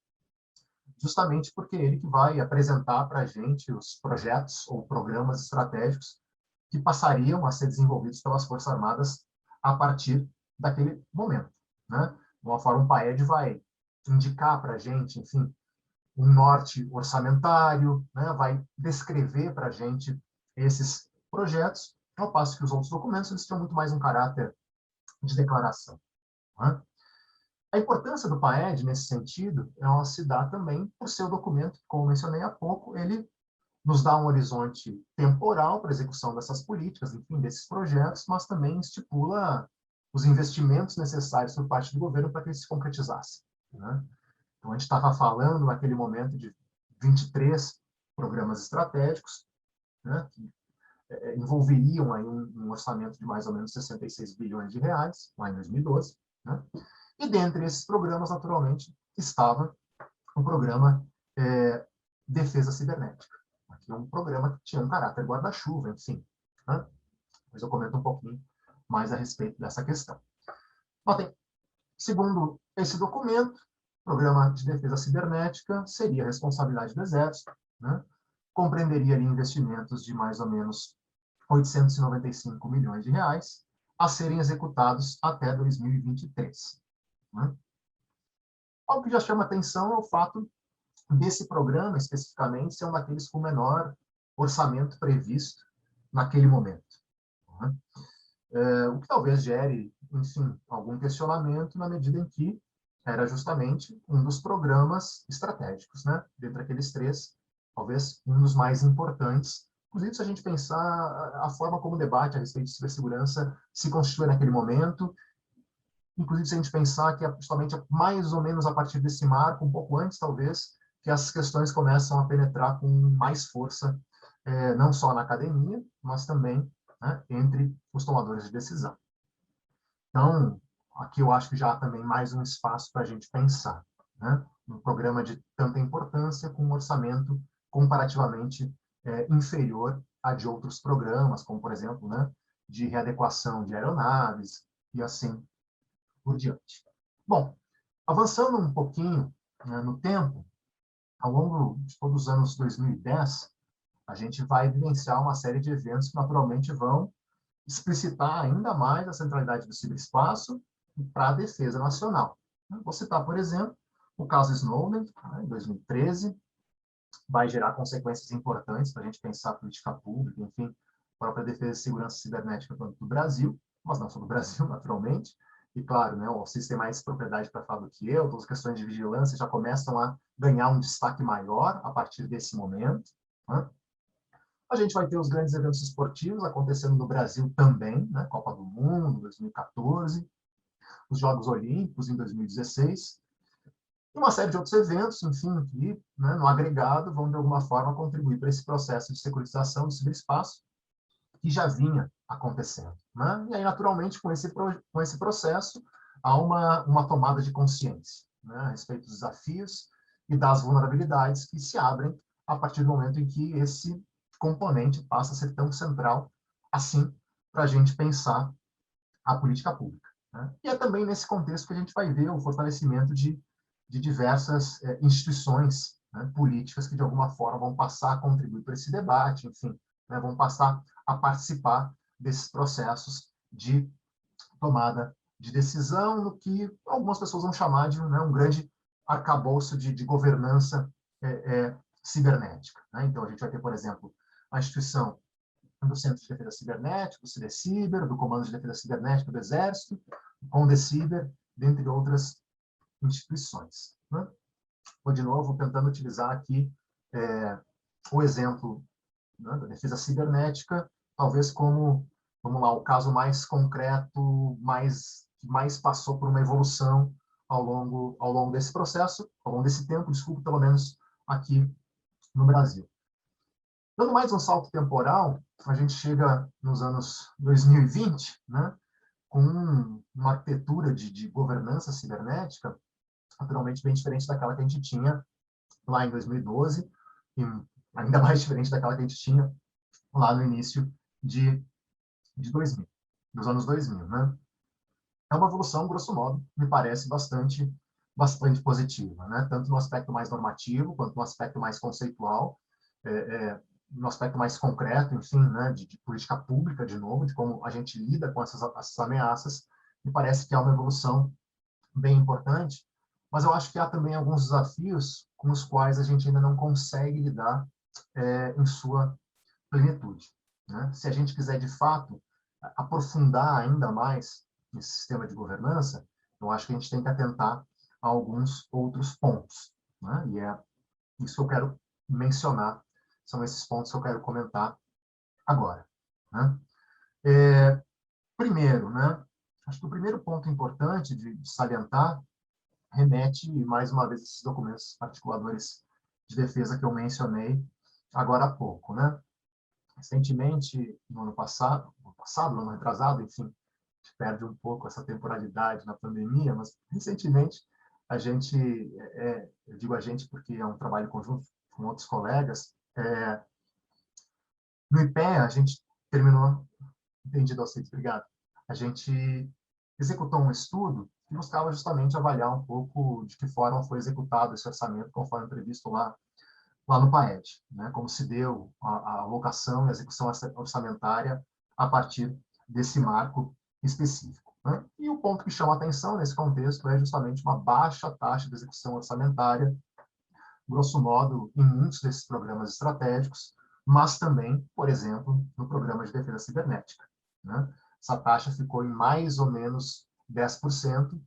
justamente porque é ele que vai apresentar para a gente os projetos ou programas estratégicos que passariam a ser desenvolvidos pelas Forças Armadas a partir daquele momento. Né? De uma forma, o PAED vai indicar para a gente, enfim, um norte orçamentário, né? Vai descrever para a gente esses projetos, ao passo que os outros documentos eles tinham muito mais um caráter de declaração. Né? A importância do PAED, nesse sentido, ela se dá também por ser o documento, como mencionei há pouco, ele nos dá um horizonte temporal para a execução dessas políticas, enfim, desses projetos, mas também estipula os investimentos necessários por parte do governo para que eles se concretizassem. Né? Então, a gente estava falando, naquele momento, de 23 programas estratégicos, né, que envolveriam aí um orçamento de mais ou menos 66 bilhões de reais, lá em 2012. Né? E dentre esses programas, naturalmente, estava o programa Defesa Cibernética. Aqui é um programa que tinha um caráter guarda-chuva, enfim. Né? Depois eu comento um pouquinho mais a respeito dessa questão. Notem, Segundo esse documento, o Programa de Defesa Cibernética seria a responsabilidade do Exército, né? Compreenderia ali investimentos de mais ou menos 895 milhões de reais a serem executados até 2023. Né? Algo que já chama atenção é o fato desse programa, especificamente, ser um daqueles com menor orçamento previsto naquele momento. Né? O que talvez gere, enfim, algum questionamento na medida em que era justamente um dos programas estratégicos, né? Dentre aqueles três, talvez um dos mais importantes. Inclusive, se a gente pensar a forma como o debate a respeito de cibersegurança se constitui naquele momento, inclusive se a gente pensar que é justamente mais ou menos a partir desse marco, um pouco antes talvez, que essas questões começam a penetrar com mais força, não só na academia, mas também, né, entre os tomadores de decisão. Então, aqui eu acho que já há também mais um espaço para a gente pensar, né? Um programa de tanta importância com um orçamento comparativamente inferior a de outros programas, como, por exemplo, né, de readequação de aeronaves e assim por diante. Bom, avançando um pouquinho, né, no tempo, ao longo de todos os anos 2010, a gente vai vivenciar uma série de eventos que naturalmente vão explicitar ainda mais a centralidade do ciberespaço para a defesa nacional. Vou citar, por exemplo, o caso Snowden, né, em 2013, vai gerar consequências importantes para a gente pensar a política pública, enfim, a própria defesa e segurança cibernética do Brasil, mas não só do Brasil, naturalmente. E, claro, né, o Alcides tem mais propriedade para falar do que eu, todas as questões de vigilância já começam a ganhar um destaque maior a partir desse momento. Né? A gente vai ter os grandes eventos esportivos acontecendo no Brasil também, né? Copa do Mundo, 2014, os Jogos Olímpicos em 2016, e uma série de outros eventos, enfim, que, né, no agregado, vão de alguma forma contribuir para esse processo de securitização do ciberespaço que já vinha acontecendo. Né? E aí, naturalmente, com esse processo, há uma tomada de consciência, né, a respeito dos desafios e das vulnerabilidades que se abrem a partir do momento em que esse componente passa a ser tão central assim para a gente pensar a política pública. Né? E é também nesse contexto que a gente vai ver o fortalecimento de diversas instituições, né, políticas que, de alguma forma, vão passar a contribuir para esse debate, enfim, né, vão passar a participar desses processos de tomada de decisão, no que algumas pessoas vão chamar de, né, um grande arcabouço de governança cibernética. Né? Então, a gente vai ter, por exemplo, a instituição do Centro de Defesa Cibernética, do CIDECIBER, do Comando de Defesa Cibernética do Exército, do CONDECIBER, dentre outras instituições. Né? Vou, de novo, tentando utilizar aqui o exemplo, né, da defesa cibernética, talvez como, vamos lá, o caso mais concreto, que mais passou por uma evolução ao longo desse processo, ao longo desse tempo, desculpe, pelo menos aqui no Brasil. Dando mais um salto temporal, a gente chega nos anos 2020, né, com uma arquitetura de governança cibernética naturalmente bem diferente daquela que a gente tinha lá em 2012 e ainda mais diferente daquela que a gente tinha lá no início de 2000, dos anos 2000, né? É uma evolução, grosso modo, me parece bastante positiva, né? Tanto no aspecto mais normativo, quanto no aspecto mais conceitual, no aspecto mais concreto, enfim, né, de política pública, de novo, de como a gente lida com essas ameaças, me parece que é uma evolução bem importante, mas eu acho que há também alguns desafios com os quais a gente ainda não consegue lidar em sua plenitude. Né? Se a gente quiser, de fato, aprofundar ainda mais esse sistema de governança, eu acho que a gente tem que atentar a alguns outros pontos. Né? E é isso que eu quero mencionar, são esses pontos que eu quero comentar agora. Né? Primeiro, né? Acho que o primeiro ponto importante de salientar remete, mais uma vez, esses documentos articuladores de defesa que eu mencionei agora há pouco. Né? Recentemente, no ano retrasado, enfim, a gente perde um pouco essa temporalidade na pandemia, mas recentemente a gente, eu digo a gente porque é um trabalho conjunto com outros colegas, no IPEA a gente terminou, entendido, Alcides, obrigado, a gente executou um estudo que buscava justamente avaliar um pouco de que forma foi executado esse orçamento, conforme previsto lá no PAED, né? Como se deu a alocação e a execução orçamentária a partir desse marco específico, né? E o ponto que chama a atenção nesse contexto é justamente uma baixa taxa de execução orçamentária, grosso modo, em muitos desses programas estratégicos, mas também, por exemplo, no programa de defesa cibernética, né? Essa taxa ficou em mais ou menos 10%,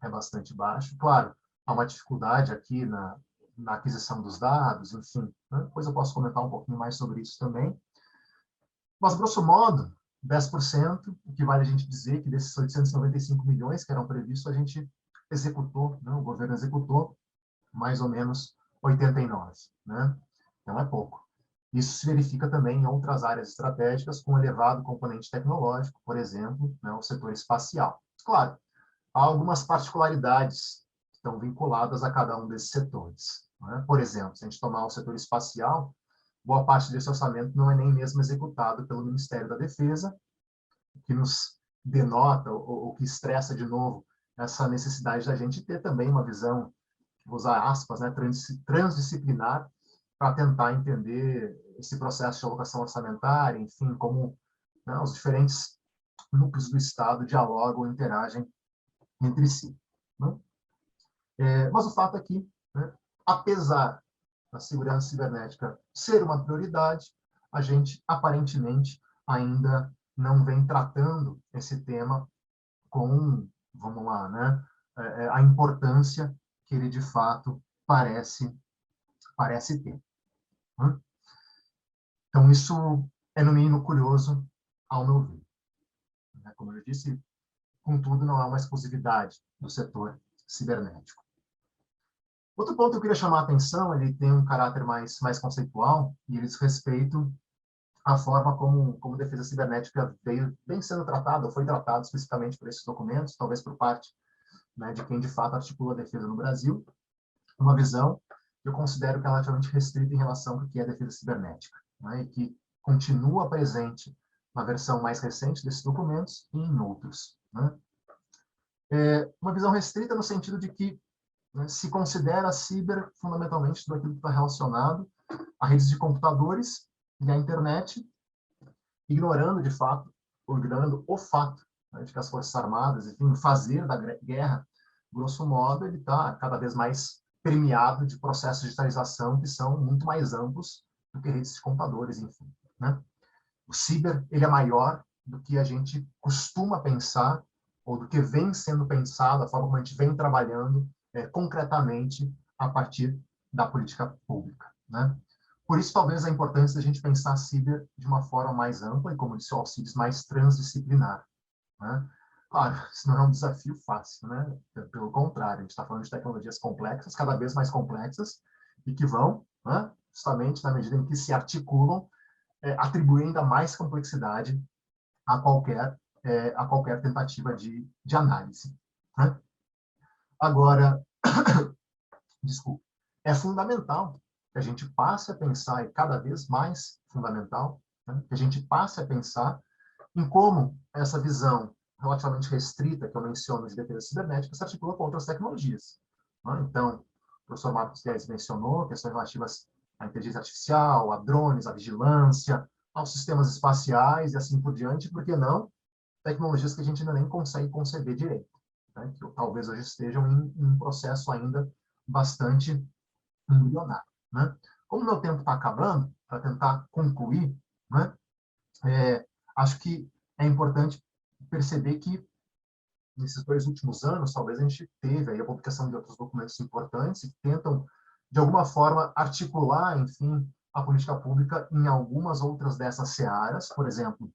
é bastante baixo. Claro, há uma dificuldade aqui na aquisição dos dados, enfim, né? Depois eu posso comentar um pouquinho mais sobre isso também. Mas, grosso modo, 10%, o que vale a gente dizer que desses 895 milhões que eram previstos, a gente executou, né? O governo executou mais ou menos 89, né? Então é pouco. Isso se verifica também em outras áreas estratégicas com elevado componente tecnológico, por exemplo, né, o setor espacial. Claro, há algumas particularidades que estão vinculadas a cada um desses setores, né? Por exemplo, se a gente tomar o setor espacial, boa parte desse orçamento não é nem mesmo executado pelo Ministério da Defesa, o que nos denota, ou que estressa de novo, essa necessidade da gente ter também uma visão, vou usar aspas, né, transdisciplinar, para tentar entender esse processo de alocação orçamentária, enfim, como, né, os diferentes núcleos do Estado dialogam e interagem entre si, né? Mas o fato é que, né, apesar da segurança cibernética ser uma prioridade, a gente aparentemente ainda não vem tratando esse tema com, vamos lá, né, a importância que ele de fato parece ter, né? Então isso é no mínimo curioso ao meu ver, né? Como eu disse, contudo não é uma exclusividade do setor cibernético. Outro ponto que eu queria chamar a atenção, ele tem um caráter mais conceitual, e ele diz respeito à forma como defesa cibernética vem sendo tratada, ou foi tratado especificamente por esses documentos, talvez por parte, né, de quem de fato articula a defesa no Brasil, uma visão que eu considero que é relativamente restrita em relação ao que é a defesa cibernética, né, e que continua presente na versão mais recente desses documentos e em outros, né? Uma visão restrita no sentido de que, né, se considera a ciber fundamentalmente tudo aquilo que está relacionado a redes de computadores e à internet, ignorando, de fato, ou ignorando o fato, né, de que as Forças Armadas, enfim, o fazer da guerra, grosso modo, ele está cada vez mais permeado de processos de digitalização que são muito mais amplos do que redes de computadores, enfim, né? O ciber, ele é maior do que a gente costuma pensar, ou do que vem sendo pensado, a forma como a gente vem trabalhando concretamente a partir da política pública, né? Por isso, talvez, a importância da gente pensar a ciber de uma forma mais ampla e, como disse o Alcides, mais transdisciplinar, né? Claro, isso não é um desafio fácil, né? Pelo contrário, a gente está falando de tecnologias complexas, cada vez mais complexas, e que vão, né, justamente na medida em que se articulam, atribuir ainda mais complexidade a qualquer tentativa de análise, né? Agora, desculpa, é fundamental que a gente passe a pensar, e cada vez mais fundamental, né, que a gente passe a pensar em como essa visão relativamente restrita que eu menciono de defesa cibernética se articula com outras tecnologias, né? Então, o professor Marcos Guedes mencionou questões relativas à inteligência artificial, a drones, a vigilância, aos sistemas espaciais e assim por diante, por que não tecnologias que a gente ainda nem consegue conceber direito, né? Que talvez hoje estejam em um processo ainda bastante embrionário, né? Como meu tempo está acabando, para tentar concluir, né, acho que é importante perceber que nesses 2 últimos anos, talvez a gente teve aí a publicação de outros documentos importantes que tentam, de alguma forma, articular, enfim, a política pública em algumas outras dessas searas, por exemplo,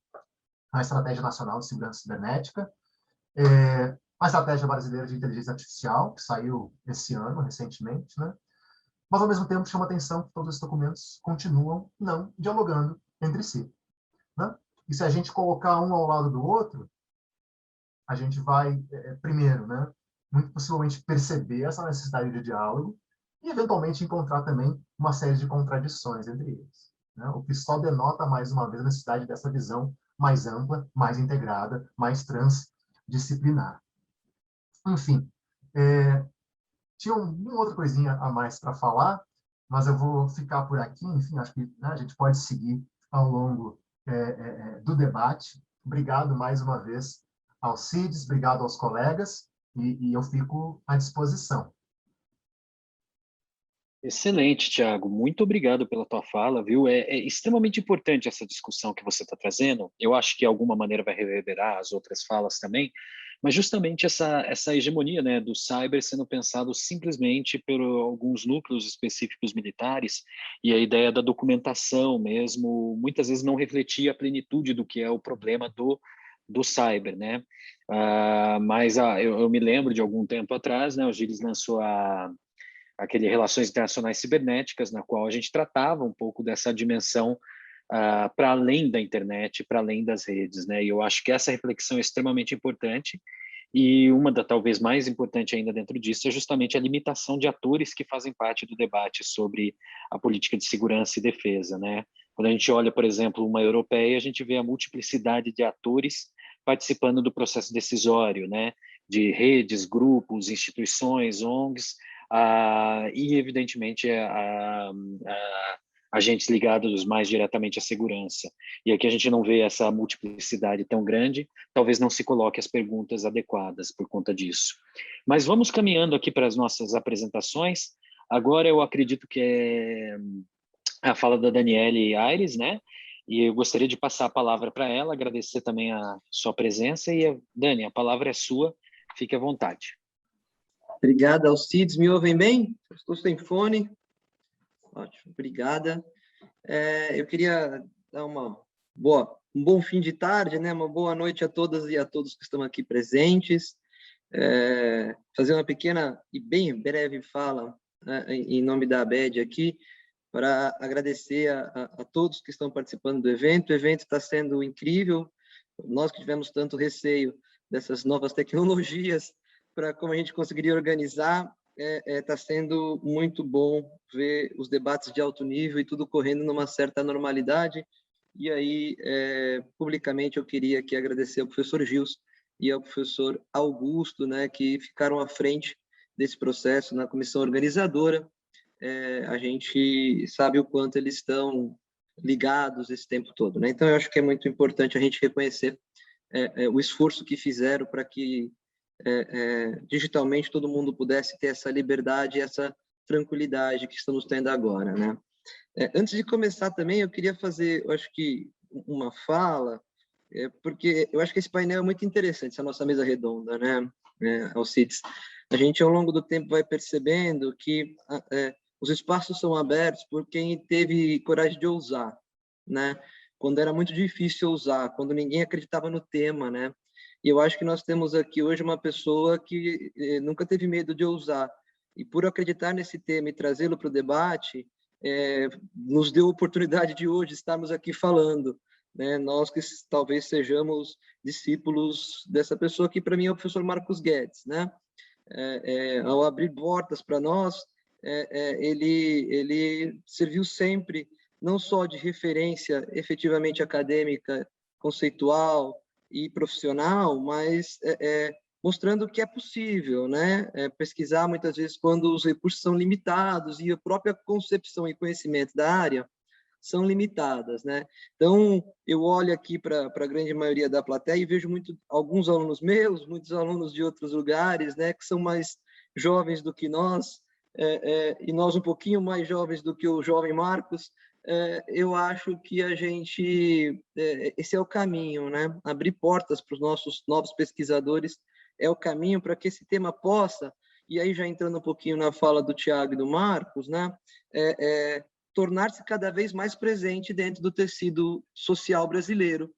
a Estratégia Nacional de Segurança Cibernética, a Estratégia Brasileira de Inteligência Artificial, que saiu esse ano, recentemente, né? Mas, ao mesmo tempo, chama atenção que todos esses documentos continuam não dialogando entre si, né? E se a gente colocar um ao lado do outro, a gente vai, primeiro, né, muito possivelmente perceber essa necessidade de diálogo e, eventualmente, encontrar também uma série de contradições entre eles, né? O que só denota, mais uma vez, a necessidade dessa visão mais ampla, mais integrada, mais transdisciplinar. Enfim, tinha uma outra coisinha a mais para falar, mas eu vou ficar por aqui. Enfim, acho que, né, a gente pode seguir ao longo do debate. Obrigado mais uma vez Alcides, obrigado aos colegas, e eu fico à disposição. Excelente, Thiago. Muito obrigado pela tua fala, viu? É extremamente importante essa discussão que você está trazendo. Eu acho que de alguma maneira vai reverberar as outras falas também, mas justamente essa hegemonia, né, do cyber sendo pensado simplesmente por alguns núcleos específicos militares, e a ideia da documentação mesmo, muitas vezes não refletia a plenitude do que é o problema do cyber, né? Mas eu me lembro de algum tempo atrás, né, o Gilles lançou aquele Relações Internacionais Cibernéticas, na qual a gente tratava um pouco dessa dimensão para além da internet, para além das redes, né? E eu acho que essa reflexão é extremamente importante, e uma da talvez mais importante ainda dentro disso é justamente a limitação de atores que fazem parte do debate sobre a política de segurança e defesa, né? Quando a gente olha, por exemplo, uma europeia, a gente vê a multiplicidade de atores participando do processo decisório, né? De redes, grupos, instituições, ONGs, e, evidentemente, agentes ligados mais diretamente à segurança. E aqui a gente não vê essa multiplicidade tão grande, talvez não se coloque as perguntas adequadas por conta disso. Mas vamos caminhando aqui para as nossas apresentações. Agora eu acredito que é a fala da Daniele Aires, né? E eu gostaria de passar a palavra para ela, agradecer também a sua presença. E, Dani, a palavra é sua, fique à vontade. Obrigada, Alcides. Me ouvem bem? Estou sem fone. Ótimo, obrigada. Eu queria dar um bom fim de tarde, né? Uma boa noite a todas e a todos que estão aqui presentes. Fazer uma pequena e bem breve fala, né, em nome da ABED aqui, para agradecer a todos que estão participando do evento. O evento está sendo incrível. Nós que tivemos tanto receio dessas novas tecnologias, para como a gente conseguiria organizar, está sendo muito bom ver os debates de alto nível e tudo correndo numa certa normalidade. E aí, publicamente, eu queria aqui agradecer ao professor Gils e ao professor Augusto, né, que ficaram à frente desse processo na comissão organizadora. A gente sabe o quanto eles estão ligados esse tempo todo, né? Então, eu acho que é muito importante a gente reconhecer o esforço que fizeram para que digitalmente todo mundo pudesse ter essa liberdade e essa tranquilidade que estamos tendo agora, né? Antes de começar também, eu queria fazer, eu acho que uma fala, porque eu acho que esse painel é muito interessante, essa nossa mesa redonda, né, Alcides? A gente, ao longo do tempo, vai percebendo que os espaços são abertos por quem teve coragem de ousar, né? Quando era muito difícil ousar, quando ninguém acreditava no tema, né? E eu acho que nós temos aqui hoje uma pessoa que nunca teve medo de ousar. E por acreditar nesse tema e trazê-lo para o debate, nos deu a oportunidade de hoje estarmos aqui falando, né? Nós que talvez sejamos discípulos dessa pessoa que, para mim, é o professor Marcos Guedes, né? Ao abrir portas para nós, ele serviu sempre, não só de referência efetivamente acadêmica, conceitual e profissional, mas mostrando que é possível, né? Pesquisar muitas vezes quando os recursos são limitados e a própria concepção e conhecimento da área são limitadas, né? Então, eu olho aqui para a grande maioria da plateia e vejo alguns alunos meus, muitos alunos de outros lugares, né, que são mais jovens do que nós, e nós um pouquinho mais jovens do que o jovem Marcos. Eu acho que a gente, esse é o caminho, né? Abrir portas para os nossos novos pesquisadores é o caminho para que esse tema possa, e aí já entrando um pouquinho na fala do Thiago e do Marcos, né? Tornar-se cada vez mais presente dentro do tecido social brasileiro,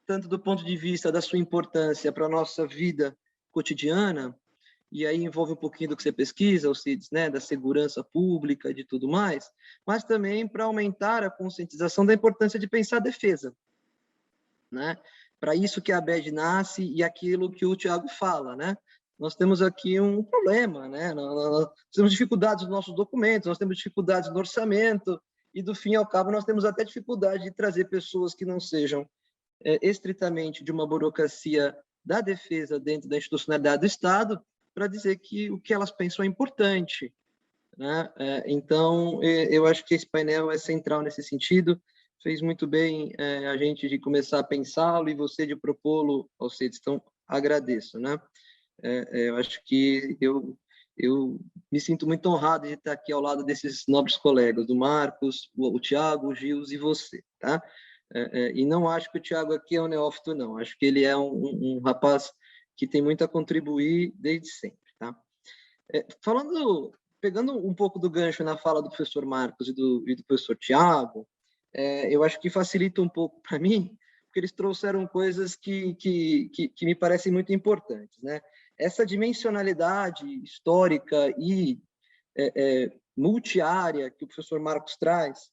tanto do ponto de vista da sua importância para a nossa vida cotidiana, e aí envolve um pouquinho do que você pesquisa, Alcides, né, da segurança pública, de tudo mais, mas também para aumentar a conscientização da importância de pensar a defesa, né? Para isso que a ABED nasce e aquilo que o Thiago fala, né? Nós temos aqui um problema, né? Nós temos dificuldades nos nossos documentos, nós temos dificuldades no orçamento, e do fim ao cabo nós temos até dificuldade de trazer pessoas que não sejam estritamente de uma burocracia da defesa dentro da institucionalidade do Estado, para dizer que o que elas pensam é importante, né? Então, eu acho que esse painel é central nesse sentido. Fez muito bem a gente de começar a pensá-lo e você de propô-lo, Alcides. Então, agradeço, né? Eu acho que eu me sinto muito honrado de estar aqui ao lado desses nobres colegas, do Marcos, o Tiago, o Gils e você, tá? E não acho que o Tiago aqui é um neófito, não. Acho que ele é um rapaz que tem muito a contribuir desde sempre, tá? Pegando um pouco do gancho na fala do professor Marcos e do professor Tiago, eu acho que facilita um pouco para mim, porque eles trouxeram coisas que me parecem muito importantes, né? Essa dimensionalidade histórica e multiárea que o professor Marcos traz,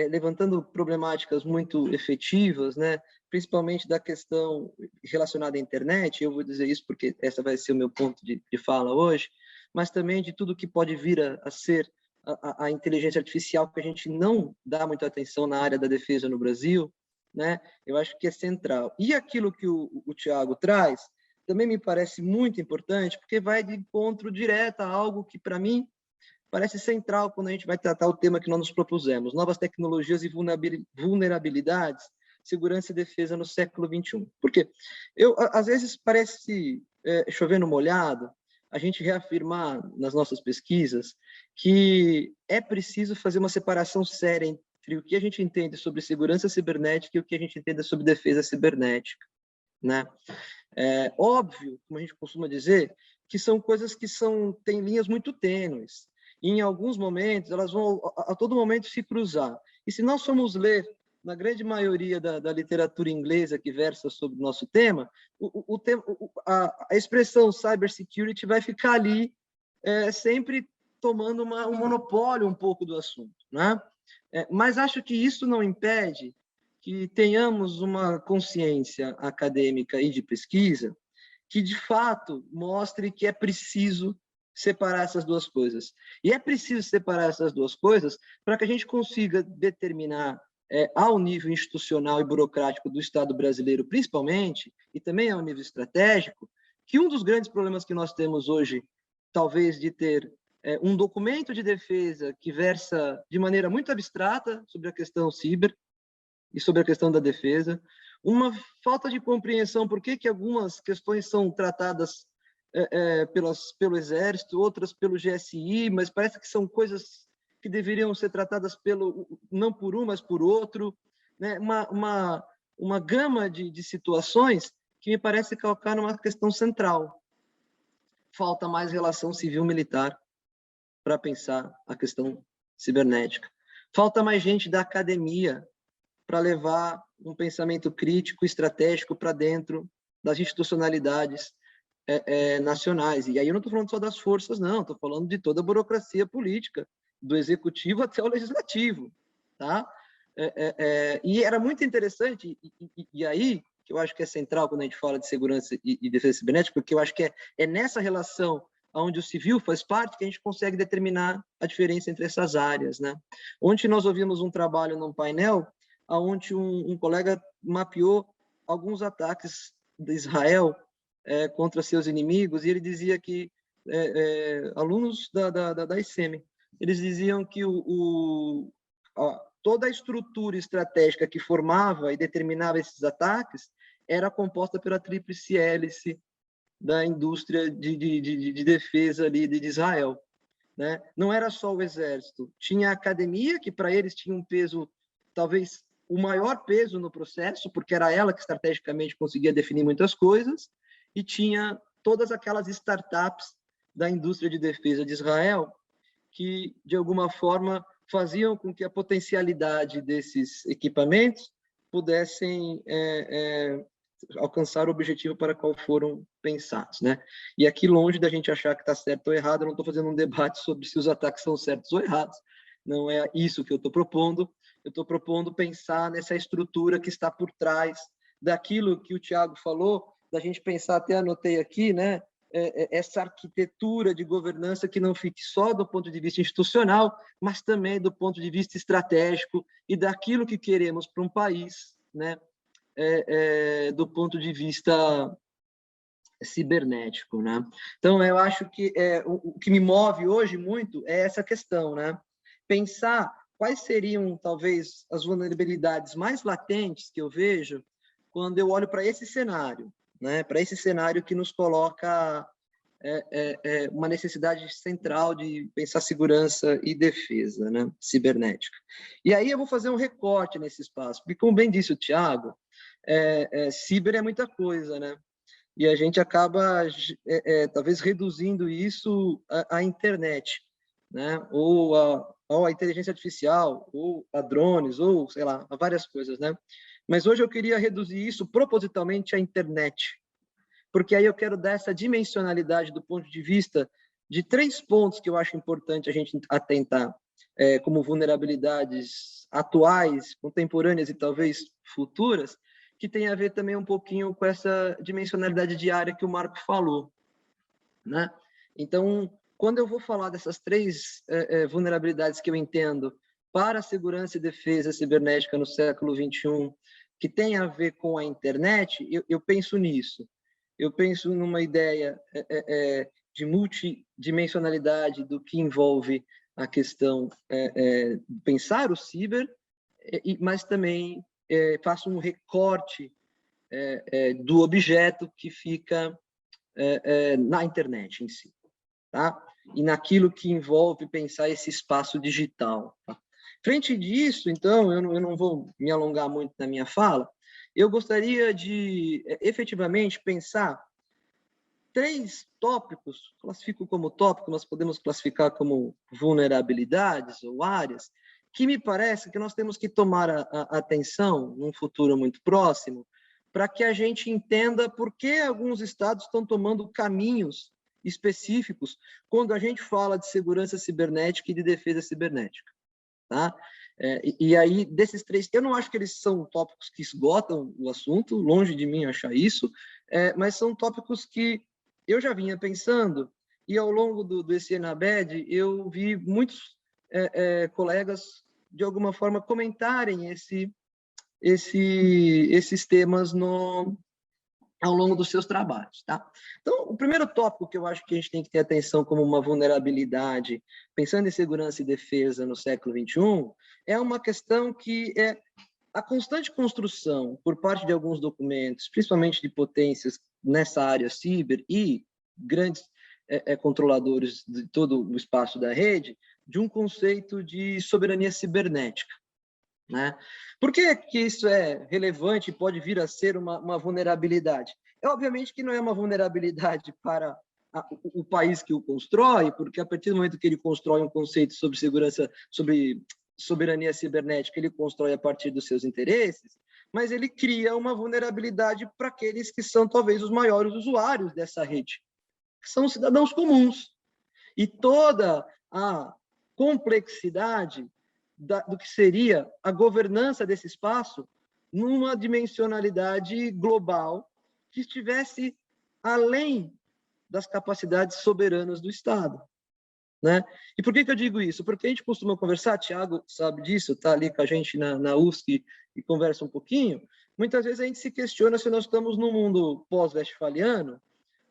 levantando problemáticas muito efetivas, né? Principalmente da questão relacionada à internet, eu vou dizer isso porque essa vai ser o meu ponto de fala hoje, mas também de tudo que pode vir a ser a inteligência artificial, que a gente não dá muita atenção na área da defesa no Brasil, né? Eu acho que é central. E aquilo que o Tiago traz também me parece muito importante, porque vai de encontro direto a algo que, para mim, parece central quando a gente vai tratar o tema que nós nos propusemos: novas tecnologias e vulnerabilidades, segurança e defesa no século XXI. Por quê? Às vezes parece chover no molhado a gente reafirmar nas nossas pesquisas que é preciso fazer uma separação séria entre o que a gente entende sobre segurança cibernética e o que a gente entende sobre defesa cibernética, né? Óbvio, como a gente costuma dizer, que são coisas que têm linhas muito tênues. E, em alguns momentos, elas vão a todo momento se cruzar. E se nós formos ler, na grande maioria da literatura inglesa que versa sobre o nosso tema, a expressão cybersecurity vai ficar ali, sempre tomando um monopólio um pouco do assunto, né? Mas acho que isso não impede que tenhamos uma consciência acadêmica e de pesquisa que, de fato, mostre que é preciso separar essas duas coisas. E é preciso separar essas duas coisas para que a gente consiga determinar, ao nível institucional e burocrático do Estado brasileiro, principalmente, e também ao nível estratégico, que um dos grandes problemas que nós temos hoje, talvez de ter um documento de defesa que versa de maneira muito abstrata sobre a questão ciber e sobre a questão da defesa, uma falta de compreensão por que algumas questões são tratadas pelo Exército, outras pelo GSI, mas parece que são coisas que deveriam ser tratadas não por um, mas por outro, né? Uma gama de situações que me parece calcar numa questão central. Falta mais relação civil-militar para pensar a questão cibernética. Falta mais gente da academia para levar um pensamento crítico, estratégico para dentro das institucionalidades nacionais. E aí eu não estou falando só das forças, não, estou falando de toda a burocracia política, do executivo até o legislativo, tá? E era muito interessante, e aí, que eu acho que é central quando a gente fala de segurança e defesa cibernética, porque eu acho que é nessa relação onde o civil faz parte que a gente consegue determinar a diferença entre essas áreas, né? Ontem nós ouvimos um trabalho num painel onde um colega mapeou alguns ataques de Israel contra seus inimigos, e ele dizia que alunos da ICEM, eles diziam que toda a estrutura estratégica que formava e determinava esses ataques era composta pela tríplice hélice da indústria de defesa ali de Israel, né? Não era só o exército, tinha a academia, que para eles tinha um peso, talvez o maior peso no processo, porque era ela que estrategicamente conseguia definir muitas coisas, e tinha todas aquelas startups da indústria de defesa de Israel que, de alguma forma, faziam com que a potencialidade desses equipamentos pudessem alcançar o objetivo para qual foram pensados, né? E aqui, longe da gente achar que está certo ou errado, eu não estou fazendo um debate sobre se os ataques são certos ou errados, não é isso que eu estou propondo. Eu estou propondo pensar nessa estrutura que está por trás daquilo que o Tiago falou, da gente pensar, até anotei aqui, né? Essa arquitetura de governança que não fique só do ponto de vista institucional, mas também do ponto de vista estratégico e daquilo que queremos para um país, né? Do ponto de vista cibernético, né? Então, eu acho que o que me move hoje muito é essa questão, né? Pensar quais seriam, talvez, as vulnerabilidades mais latentes que eu vejo quando eu olho para esse cenário, né? Para esse cenário que nos coloca uma necessidade central de pensar segurança e defesa, né? Cibernética. E aí eu vou fazer um recorte nesse espaço, porque, como bem disse o Thiago, ciber é muita coisa, né? E a gente acaba, talvez, reduzindo isso à internet, né? Ou a inteligência artificial, ou a drones, ou, sei lá, a várias coisas, né? Mas hoje eu queria reduzir isso propositalmente à internet, porque aí eu quero dar essa dimensionalidade do ponto de vista de 3 pontos que eu acho importante a gente atentar, como vulnerabilidades atuais, contemporâneas e talvez futuras, que tem a ver também um pouquinho com essa dimensionalidade diária que o Marco falou, né? Então, quando eu vou falar dessas 3 vulnerabilidades que eu entendo para a segurança e defesa cibernética no século XXI, que tem a ver com a internet, eu penso nisso. Eu penso numa ideia de multidimensionalidade do que envolve a questão de pensar o ciber, mas também faço um recorte do objeto que fica na internet em si, tá? E naquilo que envolve pensar esse espaço digital. Tá? Frente disso, então, eu não vou me alongar muito na minha fala, eu gostaria de, efetivamente, pensar 3 tópicos, classifico como tópico, nós podemos classificar como vulnerabilidades ou áreas, que me parece que nós temos que tomar a atenção num futuro muito próximo, para que a gente entenda por que alguns estados estão tomando caminhos específicos quando a gente fala de segurança cibernética e de defesa cibernética. Tá? E aí, desses 3, eu não acho que eles são tópicos que esgotam o assunto, longe de mim achar isso, mas são tópicos que eu já vinha pensando, e ao longo desse ENABED, eu vi muitos colegas, de alguma forma, comentarem esses temas ao longo dos seus trabalhos. Tá? Então, o primeiro tópico que eu acho que a gente tem que ter atenção como uma vulnerabilidade, pensando em segurança e defesa no século XXI, é uma questão que é a constante construção por parte de alguns documentos, principalmente de potências nessa área ciber e grandes controladores de todo o espaço da rede, de um conceito de soberania cibernética. Né? Por que isso é relevante e pode vir a ser uma vulnerabilidade? Obviamente que não é uma vulnerabilidade para o país que o constrói, porque a partir do momento que ele constrói um conceito sobre segurança, sobre soberania cibernética, ele constrói a partir dos seus interesses, mas ele cria uma vulnerabilidade para aqueles que são talvez os maiores usuários dessa rede, que são cidadãos comuns. E toda a complexidade do que seria a governança desse espaço numa dimensionalidade global que estivesse além das capacidades soberanas do Estado. Né? E por que eu digo isso? Porque a gente costuma conversar, Thiago sabe disso, está ali com a gente na USP e conversa um pouquinho, muitas vezes a gente se questiona se nós estamos num mundo pós-westphaliano,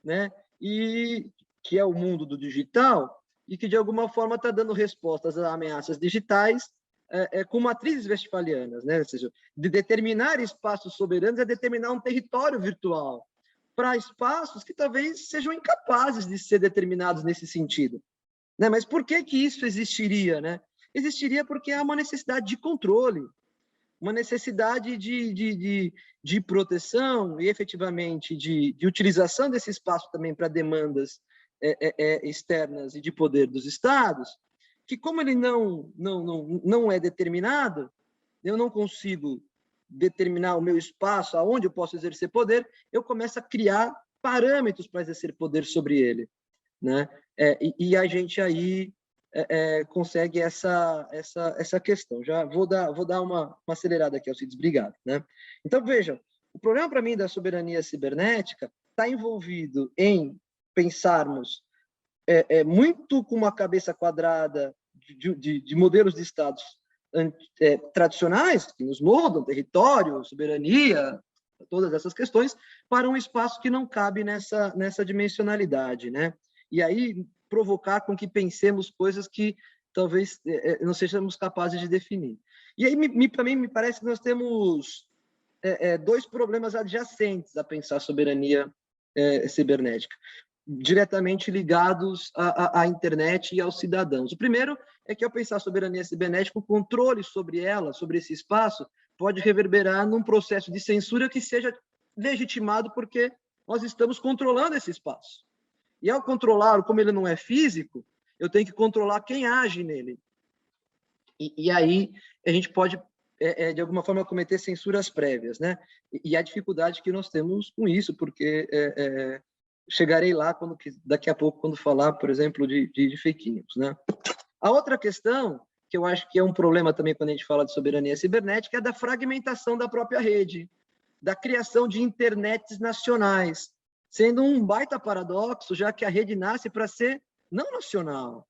né? E que é o mundo do digital, e que de alguma forma está dando respostas a ameaças digitais com matrizes westphalianas, né? Ou seja, de determinar espaços soberanos é determinar um território virtual para espaços que talvez sejam incapazes de ser determinados nesse sentido. Né? Mas por que isso existiria? Né? Existiria porque há uma necessidade de controle, uma necessidade de proteção e, efetivamente, de utilização desse espaço também para demandas externas e de poder dos Estados, que, como ele não é determinado, eu não consigo determinar o meu espaço, aonde eu posso exercer poder, eu começo a criar parâmetros para exercer poder sobre ele. Né? E a gente aí consegue essa questão. Já vou dar uma acelerada aqui, Alcides, obrigado. Né? Então, vejam, o problema para mim da soberania cibernética está envolvido em pensarmos muito com uma cabeça quadrada de modelos de estados tradicionais, que nos moldam, território, soberania, todas essas questões, para um espaço que não cabe nessa dimensionalidade, né? E aí provocar com que pensemos coisas que talvez não sejamos capazes de definir. E aí, também me parece que nós temos dois problemas adjacentes a pensar soberania cibernética, diretamente ligados à internet e aos cidadãos. O primeiro é que, ao pensar soberania cibernética, o controle sobre ela, sobre esse espaço, pode reverberar num processo de censura que seja legitimado porque nós estamos controlando esse espaço. E ao controlar, como ele não é físico, eu tenho que controlar quem age nele. E aí a gente pode, de alguma forma, cometer censuras prévias, né? E a dificuldade que nós temos com isso, porque chegarei lá daqui a pouco, quando falar, por exemplo, de fake news, né? A outra questão, que eu acho que é um problema também quando a gente fala de soberania cibernética, é da fragmentação da própria rede, da criação de internets nacionais, sendo um baita paradoxo, já que a rede nasce para ser não nacional,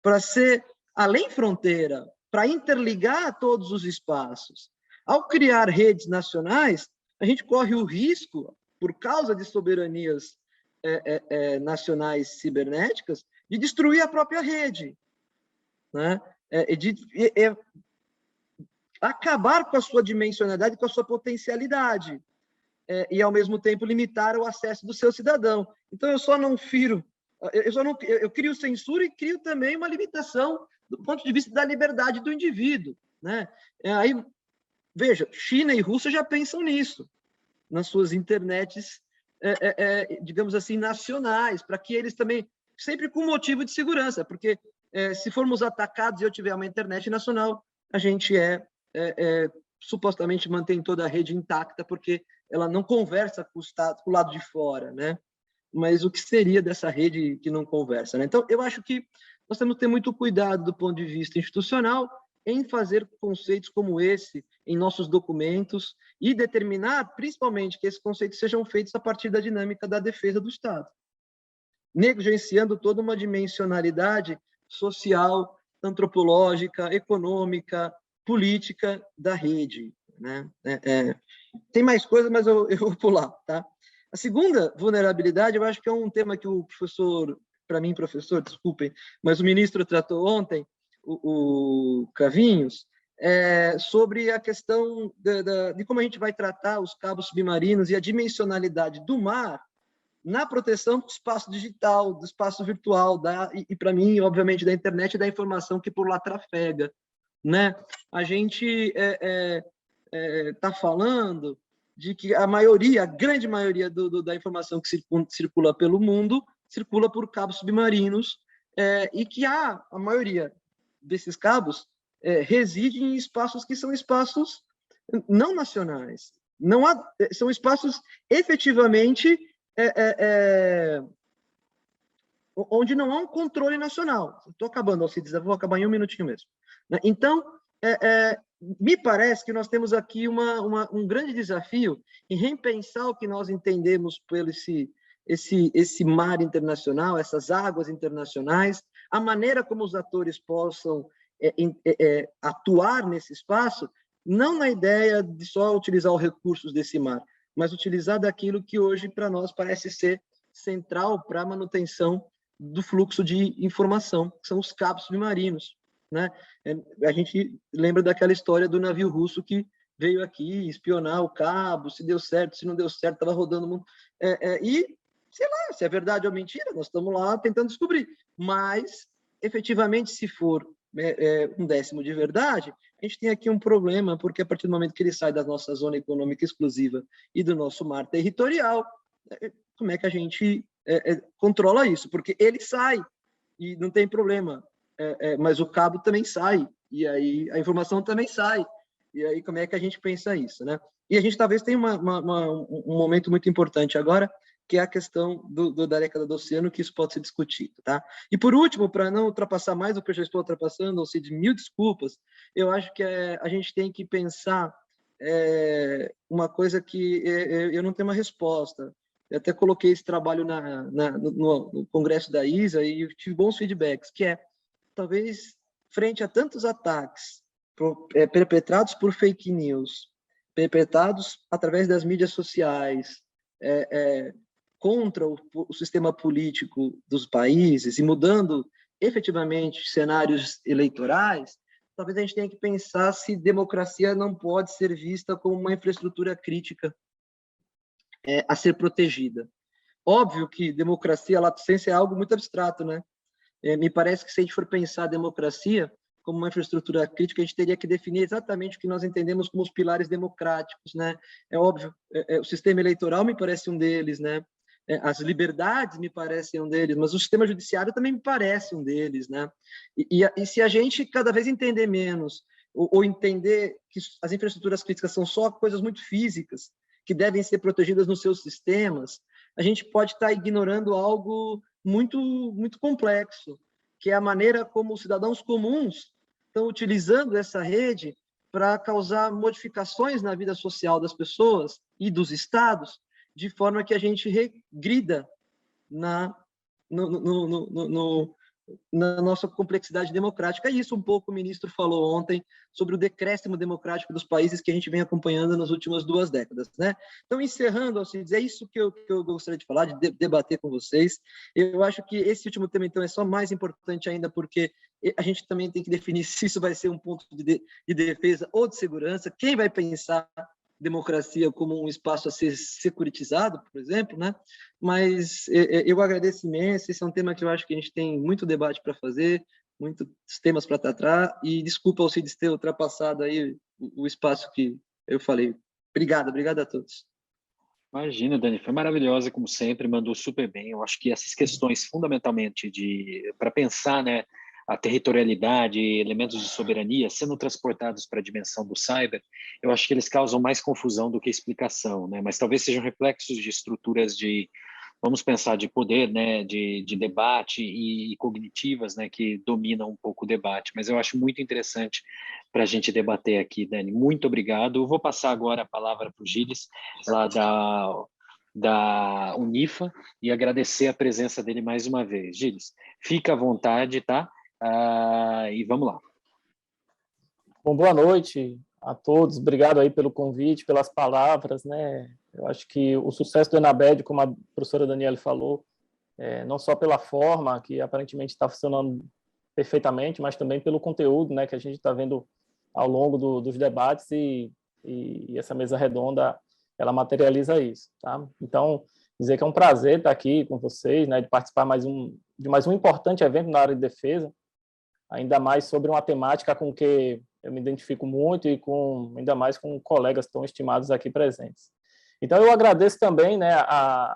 para ser além fronteira, para interligar todos os espaços. Ao criar redes nacionais, a gente corre o risco, por causa de soberanias nacionais cibernéticas, de destruir a própria rede, né? Acabar com a sua dimensionalidade, com a sua potencialidade, e, ao mesmo tempo, limitar o acesso do seu cidadão. Então, eu crio censura e crio também uma limitação do ponto de vista da liberdade do indivíduo, né? Aí, veja, China e Rússia já pensam nisso, nas suas internets, digamos assim, nacionais, para que eles também, sempre com motivo de segurança, porque se formos atacados e eu tiver uma internet nacional, a gente supostamente mantém toda a rede intacta, porque ela não conversa com o lado de fora, né? Mas o que seria dessa rede que não conversa, né? Então, eu acho que nós temos que ter muito cuidado do ponto de vista institucional em fazer conceitos como esse em nossos documentos e determinar, principalmente, que esses conceitos sejam feitos a partir da dinâmica da defesa do Estado, negligenciando toda uma dimensionalidade social, antropológica, econômica, política da rede, né? Tem mais coisas, mas eu vou pular, tá? A segunda vulnerabilidade, eu acho que é um tema que o professor, para mim, professor, desculpem, mas o ministro tratou ontem, o Cravinhos, sobre a questão de como a gente vai tratar os cabos submarinos e a dimensionalidade do mar na proteção do espaço digital, do espaço virtual, e para mim, obviamente, da internet e da informação que por lá trafega, né? A gente está falando de que a grande maioria da informação que circula pelo mundo circula por cabos submarinos, e que a maioria desses cabos reside em espaços que são espaços não nacionais. São espaços efetivamente onde não há um controle nacional. Estou acabando, Alcides, eu vou acabar em um minutinho mesmo. Então, me parece que nós temos aqui um grande desafio em repensar o que nós entendemos pelo esse mar internacional, essas águas internacionais, a maneira como os atores possam atuar nesse espaço, não na ideia de só utilizar os recursos desse mar, mas utilizar daquilo que hoje, para nós, parece ser central para a manutenção do fluxo de informação, que são os cabos submarinos, né? A gente lembra daquela história do navio russo que veio aqui espionar o cabo, se deu certo, se não deu certo, estava rodando o mundo. E, sei lá, se é verdade ou mentira, nós estamos lá tentando descobrir. Mas, efetivamente, se for um décimo de verdade, a gente tem aqui um problema, porque a partir do momento que ele sai da nossa zona econômica exclusiva e do nosso mar territorial, como é que a gente controla isso? Porque ele sai e não tem problema, mas o cabo também sai, e aí a informação também sai, e aí como é que a gente pensa isso, né? E a gente talvez tenha um momento muito importante agora, que é a questão da década do oceano, que isso pode ser discutido, tá? E por último, para não ultrapassar mais do que eu já estou ultrapassando, ou seja, mil desculpas, eu acho que a gente tem que pensar uma coisa que eu não tenho uma resposta. Eu até coloquei esse trabalho no congresso da ISA e tive bons feedbacks, que talvez, frente a tantos ataques perpetrados por fake news, perpetrados através das mídias sociais, contra o sistema político dos países e mudando efetivamente cenários eleitorais, talvez a gente tenha que pensar se democracia não pode ser vista como uma infraestrutura crítica a ser protegida. Óbvio que democracia, lato sensu, é algo muito abstrato, né? Me parece que se a gente for pensar a democracia como uma infraestrutura crítica, a gente teria que definir exatamente o que nós entendemos como os pilares democráticos, né? É óbvio, o sistema eleitoral me parece um deles, né? As liberdades me parecem um deles, mas o sistema judiciário também me parece um deles, né? E se a gente cada vez entender menos, ou entender que as infraestruturas críticas são só coisas muito físicas, que devem ser protegidas nos seus sistemas, a gente pode estar ignorando algo muito, muito complexo, que é a maneira como os cidadãos comuns estão utilizando essa rede para causar modificações na vida social das pessoas e dos estados, de forma que a gente regrida na nossa complexidade democrática. É isso um pouco o ministro falou ontem sobre o decréscimo democrático dos países que a gente vem acompanhando nas últimas 2 décadas, né? Então, encerrando, Alcides, é isso que eu gostaria de falar, de debater com vocês. Eu acho que esse último tema, então, é só mais importante ainda porque a gente também tem que definir se isso vai ser um ponto de defesa ou de segurança, quem vai pensar democracia como um espaço a ser securitizado, por exemplo, né? Mas eu agradeço imenso, esse é um tema que eu acho que a gente tem muito debate para fazer, muitos temas para tratar, e desculpa, Alcides, ter ultrapassado aí o espaço que eu falei. Obrigado a todos. Imagina, Dani, foi maravilhosa, como sempre, mandou super bem. Eu acho que essas questões, fundamentalmente, para pensar, né, a territorialidade, elementos de soberania, sendo transportados para a dimensão do cyber, eu acho que eles causam mais confusão do que explicação, né? Mas talvez sejam reflexos de estruturas vamos pensar, de poder, né, de debate e cognitivas, né, que dominam um pouco o debate. Mas eu acho muito interessante para a gente debater aqui, Dani. Muito obrigado. Eu vou passar agora a palavra para o Gilles, lá da Unifa, e agradecer a presença dele mais uma vez. Gilles, fica à vontade, tá? E vamos lá. Bom, boa noite a todos. Obrigado aí pelo convite, pelas palavras, né? Eu acho que o sucesso do Enabed, como a professora Daniela falou, não só pela forma, que aparentemente está funcionando perfeitamente, mas também pelo conteúdo, né, que a gente está vendo ao longo dos debates e essa mesa redonda, ela materializa isso, tá? Então, dizer que é um prazer estar aqui com vocês, né, de participar de mais um importante evento na área de defesa, ainda mais sobre uma temática com que eu me identifico muito e ainda mais com colegas tão estimados aqui presentes. Então, eu agradeço também, né,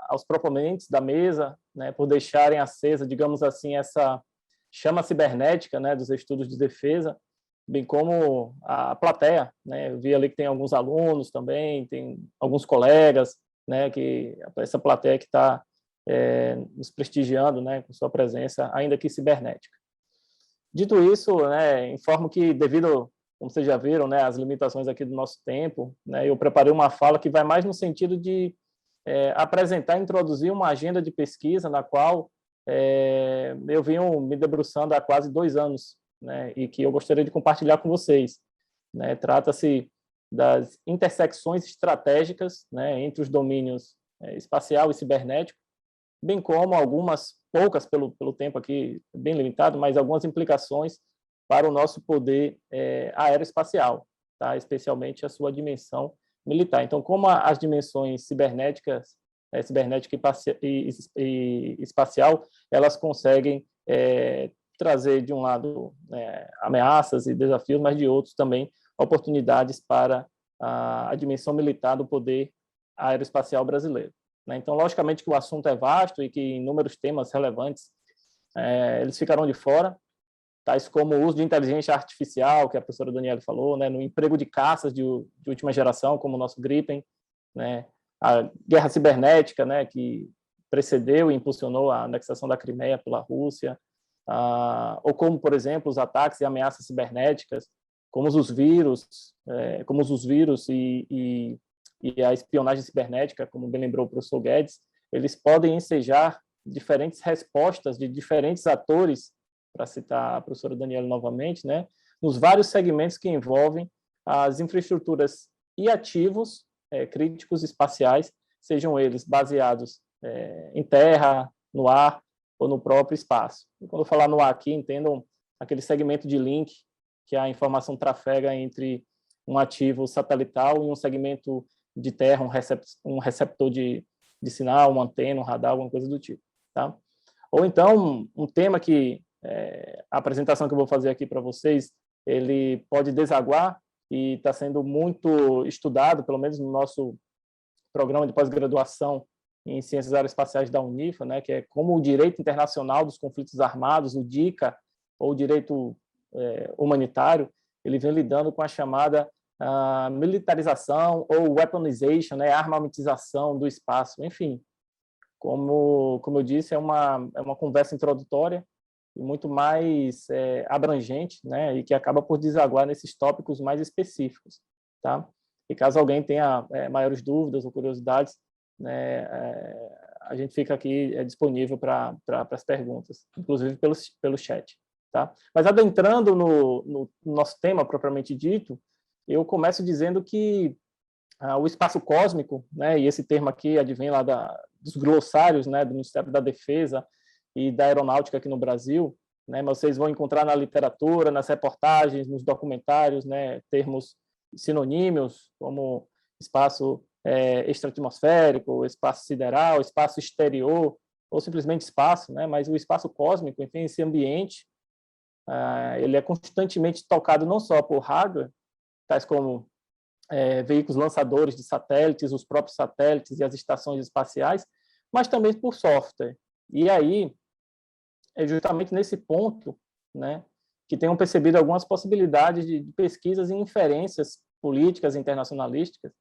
aos proponentes da mesa, né, por deixarem acesa, digamos assim, essa chama cibernética, né, dos estudos de defesa, bem como a plateia, né? Eu vi ali que tem alguns alunos também, tem alguns colegas, né, que essa plateia que está nos prestigiando, né, com sua presença, ainda que cibernética. Dito isso, né, informo que devido, como vocês já viram, né, as limitações aqui do nosso tempo, né, eu preparei uma fala que vai mais no sentido de apresentar e introduzir uma agenda de pesquisa na qual eu venho me debruçando há quase 2 anos, né, e que eu gostaria de compartilhar com vocês, né. Trata-se das intersecções estratégicas, né, entre os domínios espacial e cibernético, bem como algumas, poucas pelo tempo aqui, bem limitado, mas algumas implicações para o nosso poder aeroespacial, tá? Especialmente a sua dimensão militar. Então, como as dimensões cibernéticas, cibernética e espacial, elas conseguem trazer, de um lado, ameaças e desafios, mas de outros também oportunidades para a dimensão militar do poder aeroespacial brasileiro. Então, logicamente que o assunto é vasto e que inúmeros temas relevantes eles ficarão de fora, tais como o uso de inteligência artificial, que a professora Daniela falou, né, no emprego de caças de última geração, como o nosso Gripen, né, a guerra cibernética, né, que precedeu e impulsionou a anexação da Crimeia pela Rússia, ou como, por exemplo, os ataques e ameaças cibernéticas, como os vírus e a espionagem cibernética, como bem lembrou o professor Guedes, eles podem ensejar diferentes respostas de diferentes atores, para citar a professora Daniela novamente, né, nos vários segmentos que envolvem as infraestruturas e ativos críticos espaciais, sejam eles baseados em terra, no ar ou no próprio espaço. E quando eu falar no ar aqui, entendam aquele segmento de link que a informação trafega entre um ativo satelital e um segmento de terra, um receptor de sinal, uma antena, um radar, alguma coisa do tipo. Tá? Ou então, um tema que a apresentação que eu vou fazer aqui para vocês, ele pode desaguar e está sendo muito estudado, pelo menos no nosso programa de pós-graduação em Ciências Aeroespaciais da Unifa, né, que é como o direito internacional dos conflitos armados, o DICA, ou o direito humanitário, ele vem lidando com a chamada militarização ou weaponization, né, armamentização do espaço. Enfim, como eu disse, é uma conversa introdutória e muito mais abrangente, né, e que acaba por desaguar nesses tópicos mais específicos. Tá? E caso alguém tenha maiores dúvidas ou curiosidades, né, a gente fica aqui disponível para as perguntas, inclusive pelo chat. Tá? Mas adentrando no nosso tema propriamente dito, eu começo dizendo que o espaço cósmico, né, e esse termo aqui advém lá dos glossários, né, do Ministério da Defesa e da Aeronáutica aqui no Brasil, né, mas vocês vão encontrar na literatura, nas reportagens, nos documentários, né, termos sinonímos como espaço extraatmosférico, espaço sideral, espaço exterior, ou simplesmente espaço, né, mas o espaço cósmico, enfim, esse ambiente, ele é constantemente tocado não só por hardware, tais como veículos lançadores de satélites, os próprios satélites e as estações espaciais, mas também por software. E aí, é justamente nesse ponto, né, que tenham percebido algumas possibilidades de pesquisas e inferências políticas internacionalísticas,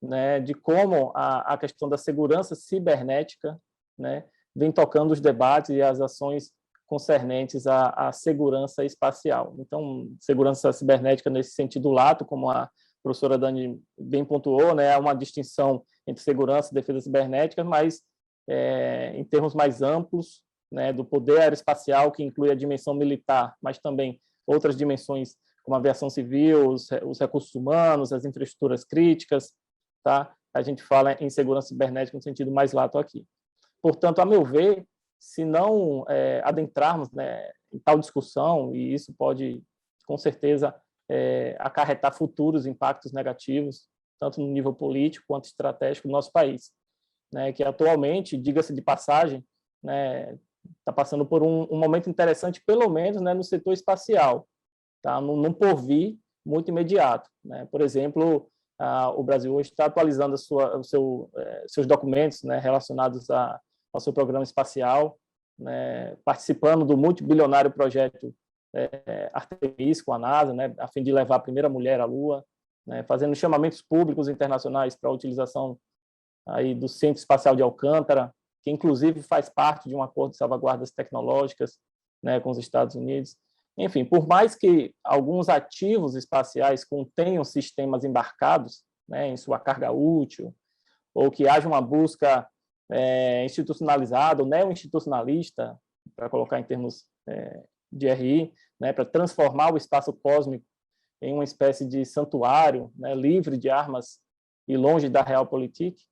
né, de como a questão da segurança cibernética, né, vem tocando os debates e as ações concernentes à segurança espacial. Então, segurança cibernética nesse sentido lato, como a professora Dani bem pontuou, né, há uma distinção entre segurança e defesa cibernética, mas em termos mais amplos, né, do poder aeroespacial, que inclui a dimensão militar, mas também outras dimensões, como a aviação civil, os recursos humanos, as infraestruturas críticas, tá? A gente fala em segurança cibernética no sentido mais lato aqui. Portanto, a meu ver, se não adentrarmos, né, em tal discussão, e isso pode, com certeza, acarretar futuros impactos negativos, tanto no nível político quanto estratégico do nosso país, né, que atualmente, diga-se de passagem, né, está passando por um momento interessante, pelo menos, né, no setor espacial, tá? Num porvir muito imediato, né? Por exemplo, o Brasil hoje está atualizando seus documentos, né, relacionados ao seu programa espacial, né, participando do multibilionário projeto Artemis com a NASA, né, a fim de levar a primeira mulher à Lua, né, fazendo chamamentos públicos internacionais para a utilização aí do Centro Espacial de Alcântara, que inclusive faz parte de um acordo de salvaguardas tecnológicas, né, com os Estados Unidos. Enfim, por mais que alguns ativos espaciais contenham sistemas embarcados, né, em sua carga útil, ou que haja uma busca institucionalizada ou neo-institucionalista, para colocar em termos de RI, né, para transformar o espaço cósmico em uma espécie de santuário, né, livre de armas e longe da realpolitik,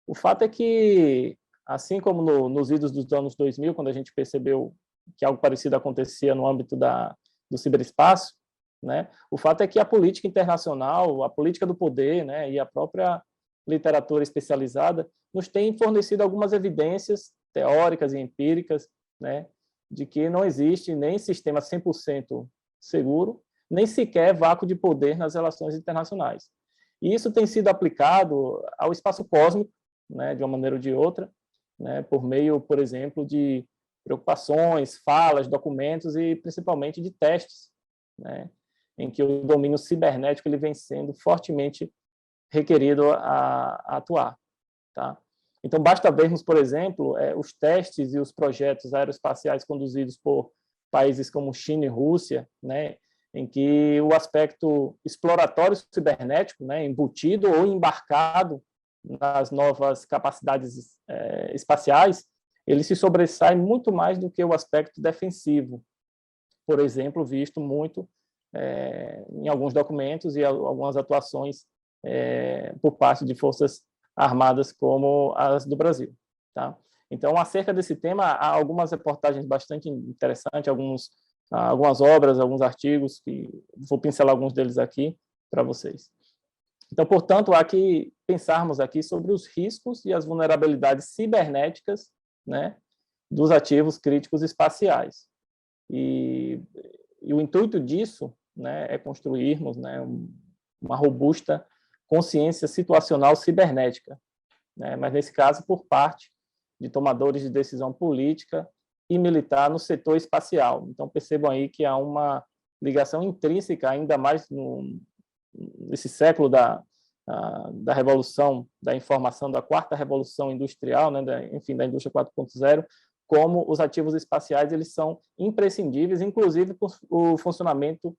o fato é que, assim como nos idos dos anos 2000, quando a gente percebeu que algo parecido acontecia no âmbito do ciberespaço, né, o fato é que a política internacional, a política do poder, né, e a própria literatura especializada nos tem fornecido algumas evidências teóricas e empíricas, né, de que não existe nem sistema 100% seguro, nem sequer vácuo de poder nas relações internacionais. E isso tem sido aplicado ao espaço cósmico, né, de uma maneira ou de outra, né, por meio, por exemplo, de preocupações, falas, documentos e principalmente de testes, né, em que o domínio cibernético ele vem sendo fortemente requerido a atuar. Tá? Então, basta vermos, por exemplo, os testes e os projetos aeroespaciais conduzidos por países como China e Rússia, né, em que o aspecto exploratório cibernético, né, embutido ou embarcado nas novas capacidades espaciais, ele se sobressai muito mais do que o aspecto defensivo, por exemplo, visto muito em alguns documentos e algumas atuações por parte de forças armadas como as do Brasil. Tá? Então, acerca desse tema, há algumas reportagens bastante interessantes, algumas obras, alguns artigos, que vou pincelar alguns deles aqui para vocês. Então, portanto, há que pensarmos aqui sobre os riscos e as vulnerabilidades cibernéticas, né, dos ativos críticos espaciais. E o intuito disso, né, é construirmos, né, uma robusta consciência situacional cibernética, né, mas, nesse caso, por parte de tomadores de decisão política e militar no setor espacial. Então, percebam aí que há uma ligação intrínseca, ainda mais nesse século da revolução da informação, da quarta revolução industrial, né, da indústria 4.0, como os ativos espaciais eles são imprescindíveis, inclusive para o funcionamento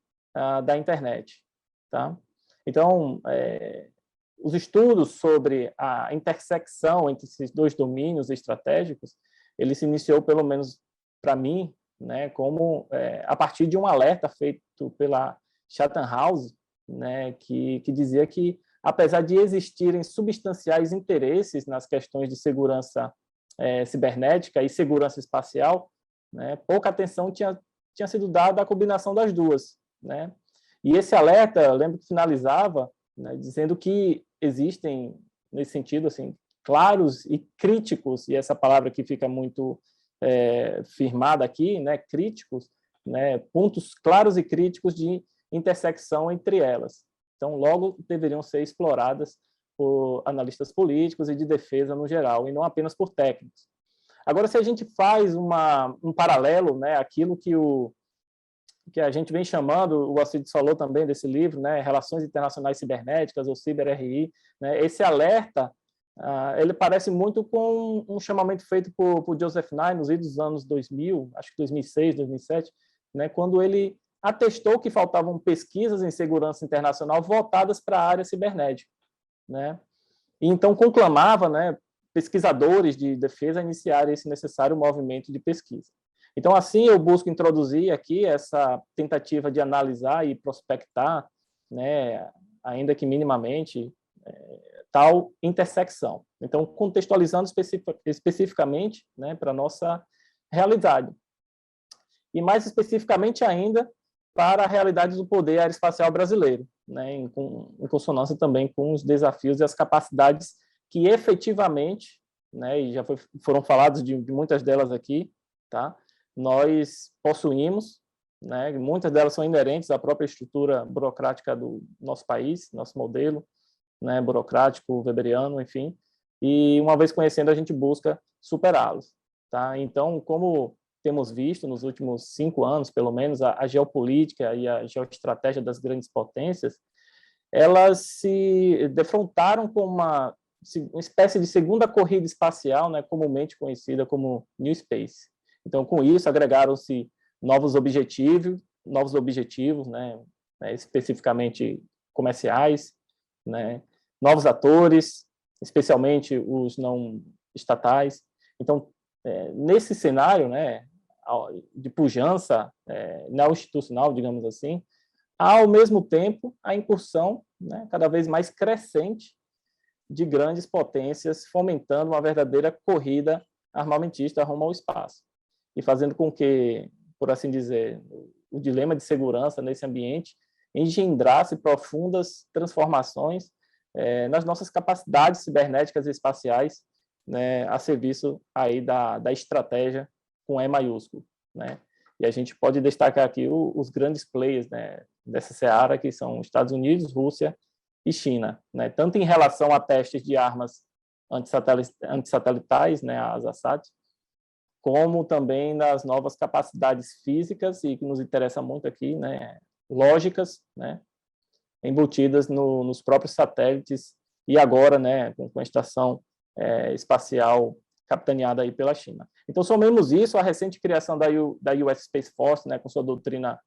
da internet. Tá? Então, os estudos sobre a intersecção entre esses dois domínios estratégicos, ele se iniciou, pelo menos para mim, né, como a partir de um alerta feito pela Chatham House, né, que dizia que, apesar de existirem substanciais interesses nas questões de segurança cibernética e segurança espacial, né, pouca atenção tinha sido dada à combinação das duas. Né? E esse alerta, eu lembro que finalizava, né, dizendo que existem, nesse sentido, assim, claros e críticos, e essa palavra que fica muito firmada aqui, né, críticos, né, pontos claros e críticos de intersecção entre elas. Então, logo deveriam ser exploradas por analistas políticos e de defesa no geral, e não apenas por técnicos. Agora, se a gente faz um paralelo, né, aquilo que a gente vem chamando, o Alcides falou também desse livro, né, Relações Internacionais Cibernéticas, ou CIBER-RI, né, esse alerta, ele parece muito com um chamamento feito por Joseph Nye nos idos dos anos 2000, acho que 2006, 2007, né, quando ele atestou que faltavam pesquisas em segurança internacional voltadas para a área cibernética. Né? E então conclamava, né, pesquisadores de defesa a iniciarem esse necessário movimento de pesquisa. Então, assim, eu busco introduzir aqui essa tentativa de analisar e prospectar, né, ainda que minimamente, tal intersecção. Então, contextualizando especificamente, né, para a nossa realidade. E mais especificamente ainda para a realidade do poder aeroespacial brasileiro, né, em consonância também com os desafios e as capacidades que efetivamente, né, e já foram falados de muitas delas aqui, tá, nós possuímos, né, muitas delas são inerentes à própria estrutura burocrática do nosso país, nosso modelo, né, burocrático, weberiano, enfim, e uma vez conhecendo, a gente busca superá-los. Tá? Então, como temos visto nos últimos 5 anos, pelo menos, a geopolítica e a geoestratégia das grandes potências, elas se defrontaram com uma espécie de segunda corrida espacial, né, comumente conhecida como New Space. Então, com isso, agregaram-se novos objetivos, né, especificamente comerciais, né, novos atores, especialmente os não estatais. Então, nesse cenário, né, de pujança não institucional, digamos assim, há, ao mesmo tempo, a incursão, né, cada vez mais crescente de grandes potências, fomentando uma verdadeira corrida armamentista rumo ao espaço, e fazendo com que, por assim dizer, o dilema de segurança nesse ambiente engendrasse profundas transformações nas nossas capacidades cibernéticas e espaciais, né, a serviço aí da estratégia com E maiúsculo. Né? E a gente pode destacar aqui os grandes players, né, dessa seara, que são Estados Unidos, Rússia e China, né? Tanto em relação a testes de armas antissatelitais, né, as ASAT, como também nas novas capacidades físicas, e que nos interessa muito aqui, né, lógicas, né, embutidas nos próprios satélites, e agora, né, com a estação espacial capitaneada aí pela China. Então, somemos isso à recente criação da US Space Force, né, com sua doutrina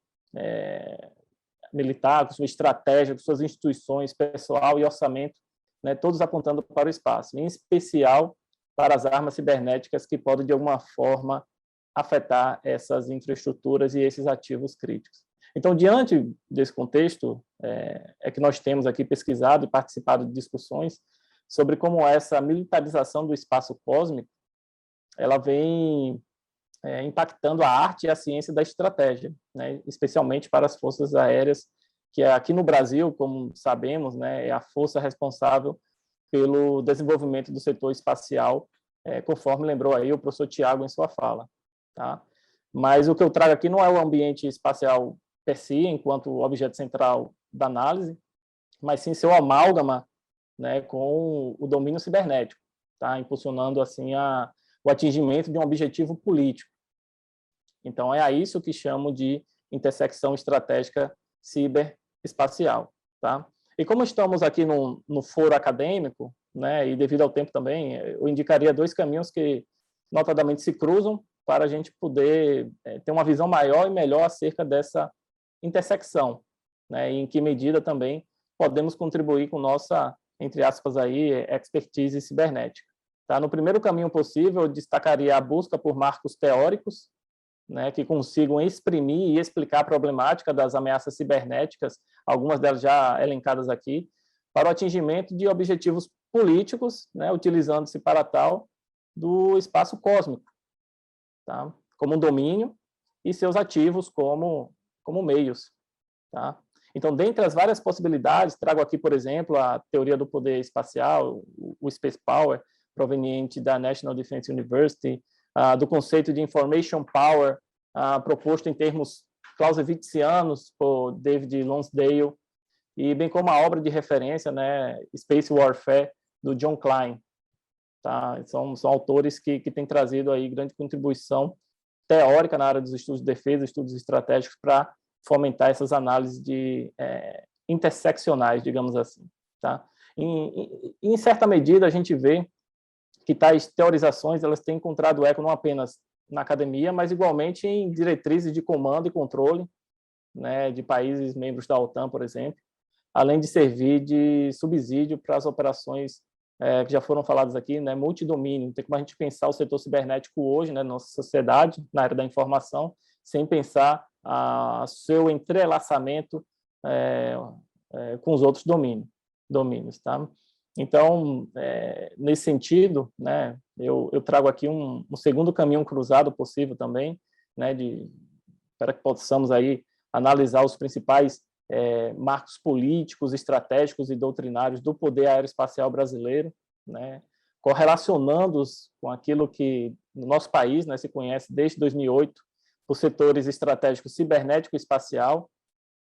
militar, com sua estratégia, com suas instituições, pessoal e orçamento, né, todos apontando para o espaço, em especial para as armas cibernéticas que podem, de alguma forma, afetar essas infraestruturas e esses ativos críticos. Então, diante desse contexto, é que nós temos aqui pesquisado e participado de discussões sobre como essa militarização do espaço cósmico ela vem impactando a arte e a ciência da estratégia, né, especialmente para as forças aéreas, que aqui no Brasil, como sabemos, né, é a força responsável pelo desenvolvimento do setor espacial, conforme lembrou aí o professor Tiago em sua fala. Tá? Mas o que eu trago aqui não é o ambiente espacial per si, enquanto objeto central da análise, mas sim seu amálgama, né, com o domínio cibernético, tá? Impulsionando assim o atingimento de um objetivo político. Então, é a isso que chamo de intersecção estratégica ciberespacial. Tá? E como estamos aqui no foro acadêmico, né, e devido ao tempo também, eu indicaria 2 caminhos que, notadamente, se cruzam para a gente poder ter uma visão maior e melhor acerca dessa intersecção, né, e em que medida também podemos contribuir com nossa, entre aspas, aí, expertise cibernética. Tá? No primeiro caminho possível, eu destacaria a busca por marcos teóricos, né, que consigam exprimir e explicar a problemática das ameaças cibernéticas, algumas delas já elencadas aqui, para o atingimento de objetivos políticos, né, utilizando-se para tal do espaço cósmico, tá? Como um domínio e seus ativos como meios. Tá? Então, dentre as várias possibilidades, trago aqui, por exemplo, a teoria do poder espacial, o Space Power, proveniente da National Defense University, do conceito de Information Power, proposto em termos clausewitzianos por David Lonsdale, e bem como a obra de referência, né, Space Warfare, do John Klein. Tá? São autores que têm trazido aí grande contribuição teórica na área dos estudos de defesa, estudos estratégicos, para fomentar essas análises interseccionais, digamos assim. Tá? Em certa medida, a gente vê que tais teorizações elas têm encontrado eco não apenas na academia, mas igualmente em diretrizes de comando e controle, né, de países membros da OTAN, por exemplo, além de servir de subsídio para as operações que já foram faladas aqui, né, multidomínio. Tem como a gente pensar o setor cibernético hoje, né, na nossa sociedade, na área da informação, sem pensar seu entrelaçamento com os outros domínios, tá? Então, nesse sentido, né, eu trago aqui um segundo caminho cruzado possível também, né, para que possamos aí analisar os principais marcos políticos, estratégicos e doutrinários do poder aeroespacial brasileiro, né, correlacionando-os com aquilo que no nosso país, né, se conhece desde 2008 por setores estratégicos cibernético e espacial,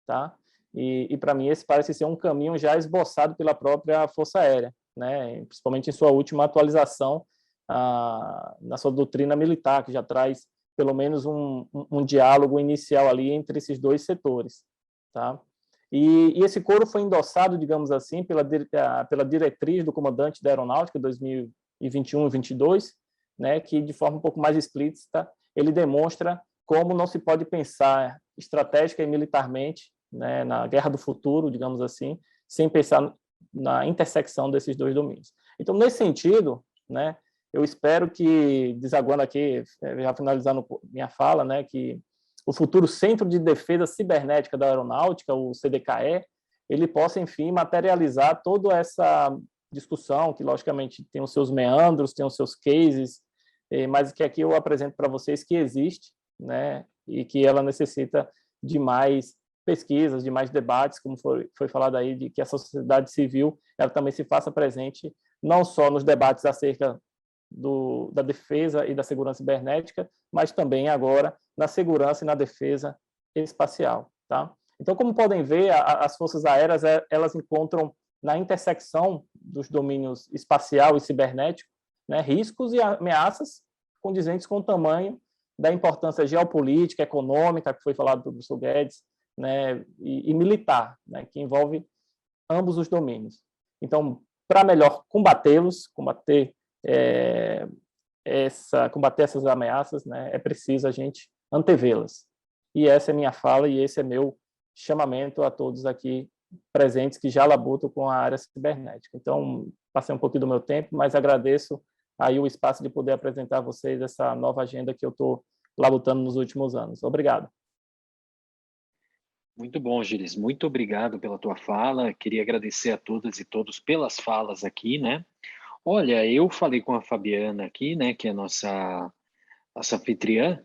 tá? E para mim esse parece ser um caminho já esboçado pela própria Força Aérea, né? Principalmente em sua última atualização na sua doutrina militar, que já traz pelo menos um diálogo inicial ali entre esses 2 setores, tá? E esse coro foi endossado, digamos assim, pela diretriz do comandante da Aeronáutica 2021 e 22, né, que de forma um pouco mais explícita ele demonstra como não se pode pensar estratégica e militarmente, né, na guerra do futuro, digamos assim, sem pensar na intersecção desses 2 domínios. Então, nesse sentido, né, eu espero que, desaguando aqui, já finalizando minha fala, né, que o futuro Centro de Defesa Cibernética da Aeronáutica, o CDKE, ele possa, enfim, materializar toda essa discussão, que, logicamente, tem os seus meandros, tem os seus cases, mas que aqui eu apresento para vocês que existe, né, e que ela necessita de mais pesquisas, de mais debates, como foi falado aí, de que a sociedade civil ela também se faça presente, não só nos debates acerca da defesa e da segurança cibernética, mas também agora na segurança e na defesa espacial. Tá? Então, como podem ver, as forças aéreas elas encontram na intersecção dos domínios espacial e cibernético, né, riscos e ameaças condizentes com o tamanho da importância geopolítica, econômica, que foi falado pelo professor Guedes, né, e militar, né, que envolve ambos os domínios. Então, para melhor combater essas ameaças, né, é preciso a gente antevê-las. E essa é minha fala e esse é meu chamamento a todos aqui presentes que já labutam com a área cibernética. Então, passei um pouquinho do meu tempo, mas agradeço aí o espaço de poder apresentar a vocês essa nova agenda que eu estou labutando nos últimos anos. Obrigado. Muito bom, Gilles. Muito obrigado pela tua fala. Queria agradecer a todas e todos pelas falas aqui, né? Olha, eu falei com a Fabiana aqui, né, que é a nossa anfitriã,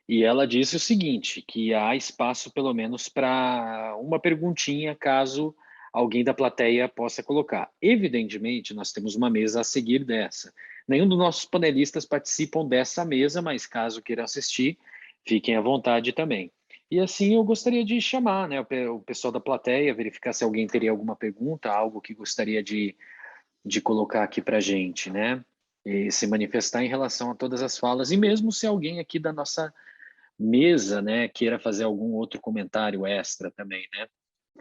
e ela disse o seguinte, que há espaço pelo menos para uma perguntinha, caso alguém da plateia possa colocar. Evidentemente, nós temos uma mesa a seguir dessa. Nenhum dos nossos panelistas participam dessa mesa, mas caso queiram assistir, fiquem à vontade também. E assim eu gostaria de chamar, né, o pessoal da plateia, verificar se alguém teria alguma pergunta, algo que gostaria de colocar aqui para a gente, né? E se manifestar em relação a todas as falas, e mesmo se alguém aqui da nossa mesa, né, queira fazer algum outro comentário extra também, né?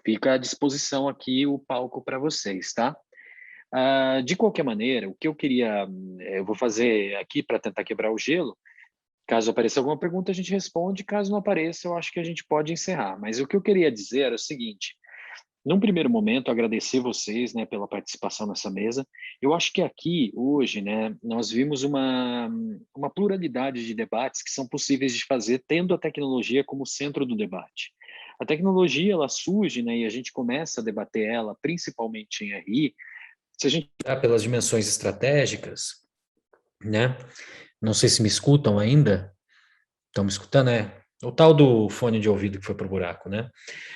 Fica à disposição aqui o palco para vocês, tá? De qualquer maneira, o que eu queria, eu vou fazer aqui para tentar quebrar o gelo. Caso apareça alguma pergunta, a gente responde. Caso não apareça, eu acho que a gente pode encerrar. Mas o que eu queria dizer era o seguinte: num primeiro momento, agradecer vocês, né, pela participação nessa mesa. Eu acho que aqui, hoje, né, nós vimos uma pluralidade de debates que são possíveis de fazer tendo a tecnologia como centro do debate. A tecnologia, ela surge, né, e a gente começa a debater ela, principalmente em RI, se a gente pelas dimensões estratégicas, né? Não sei se me escutam ainda. Estão me escutando, né? O tal do fone de ouvido que foi pro buraco, né?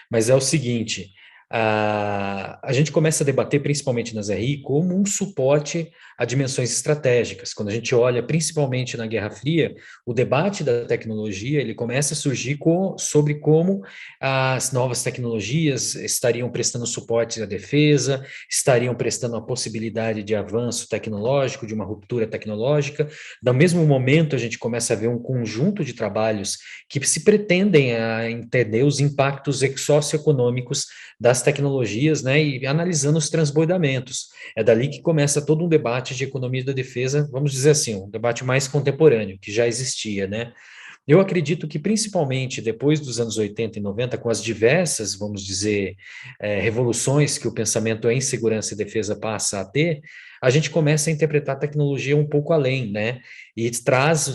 Mas é o seguinte, a gente começa a debater, principalmente nas RI, como um suporte a dimensões estratégicas. Quando a gente olha, principalmente na Guerra Fria, o debate da tecnologia, ele começa a surgir sobre como as novas tecnologias estariam prestando suporte à defesa, estariam prestando a possibilidade de avanço tecnológico, de uma ruptura tecnológica. No mesmo momento, a gente começa a ver um conjunto de trabalhos que se pretendem a entender os impactos socioeconômicos das tecnologias, né, e analisando os transbordamentos. É dali que começa todo um debate de economia da defesa, vamos dizer assim, um debate mais contemporâneo, que já existia, né. Eu acredito que, principalmente depois dos anos 80 e 90, com as diversas, vamos dizer, revoluções que o pensamento em segurança e defesa passa a ter, a gente começa a interpretar a tecnologia um pouco além, né? E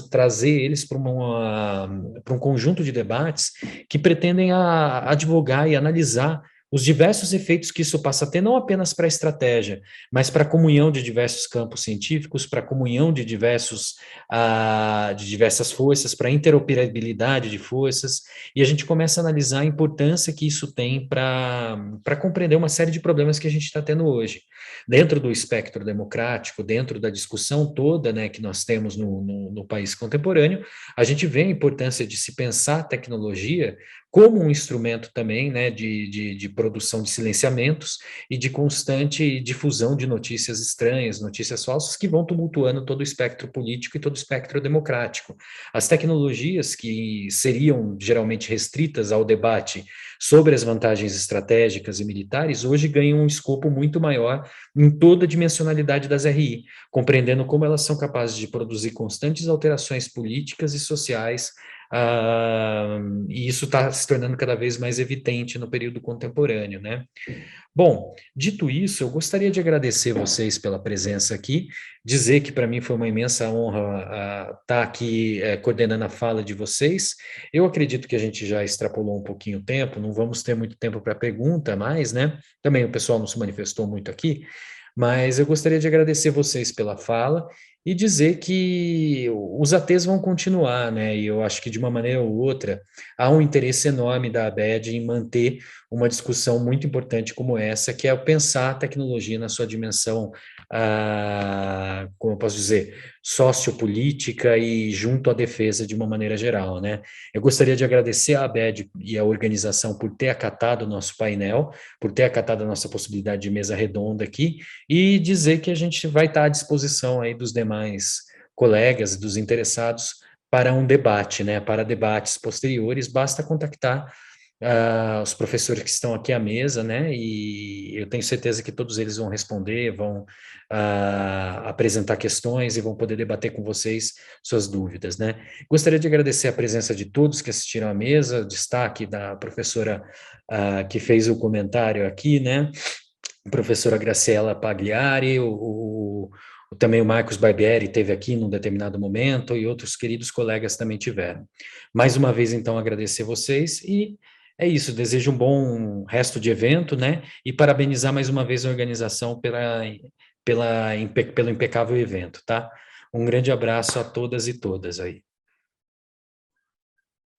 trazer eles para um conjunto de debates que pretendem advogar e analisar os diversos efeitos que isso passa a ter, não apenas para a estratégia, mas para a comunhão de diversos campos científicos, para a comunhão de diversas forças, para a interoperabilidade de forças, e a gente começa a analisar a importância que isso tem para compreender uma série de problemas que a gente está tendo hoje. Dentro do espectro democrático, dentro da discussão toda, né, que nós temos no país contemporâneo, a gente vê a importância de se pensar a tecnologia como um instrumento também, né, de produção de silenciamentos e de constante difusão de notícias estranhas, notícias falsas, que vão tumultuando todo o espectro político e todo o espectro democrático. As tecnologias que seriam geralmente restritas ao debate sobre as vantagens estratégicas e militares, hoje ganham um escopo muito maior em toda a dimensionalidade das RI, compreendendo como elas são capazes de produzir constantes alterações políticas e sociais, e isso está se tornando cada vez mais evidente no período contemporâneo, né? Bom, dito isso, eu gostaria de agradecer vocês pela presença aqui, dizer que para mim foi uma imensa honra estar aqui coordenando a fala de vocês. Eu acredito que a gente já extrapolou um pouquinho o tempo, não vamos ter muito tempo para pergunta mais, né? Também o pessoal não se manifestou muito aqui, mas eu gostaria de agradecer vocês pela fala e dizer que os ATs vão continuar, né? E eu acho que de uma maneira ou outra há um interesse enorme da ABED em manter uma discussão muito importante como essa, que é pensar a tecnologia na sua dimensão, como eu posso dizer, sociopolítica e junto à defesa de uma maneira geral, né? Eu gostaria de agradecer à ABED e à organização por ter acatado o nosso painel, por ter acatado a nossa possibilidade de mesa redonda aqui, e dizer que a gente vai estar à disposição aí dos demais colegas, dos interessados, para um debate, né? Para debates posteriores, basta contactar os professores que estão aqui à mesa, né? E eu tenho certeza que todos eles vão responder, vão apresentar questões e vão poder debater com vocês suas dúvidas, né? Gostaria de agradecer a presença de todos que assistiram à mesa, destaque da professora que fez o comentário aqui, né? A professora Graciela Pagliari, também o Marcos Barbieri teve aqui num determinado momento e outros queridos colegas também tiveram. Mais uma vez, então, agradecer vocês e é isso, desejo um bom resto de evento, né? E parabenizar mais uma vez a organização pelo impecável evento, tá? Um grande abraço a todas e todas aí.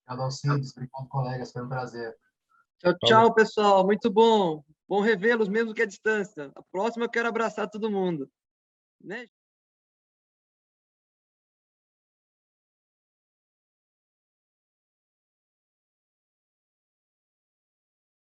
Obrigado, Alcides. Obrigado, colegas. Foi um prazer. Tchau, tchau, pessoal. Muito bom. Bom revê-los, mesmo que à distância. A próxima eu quero abraçar todo mundo. Né?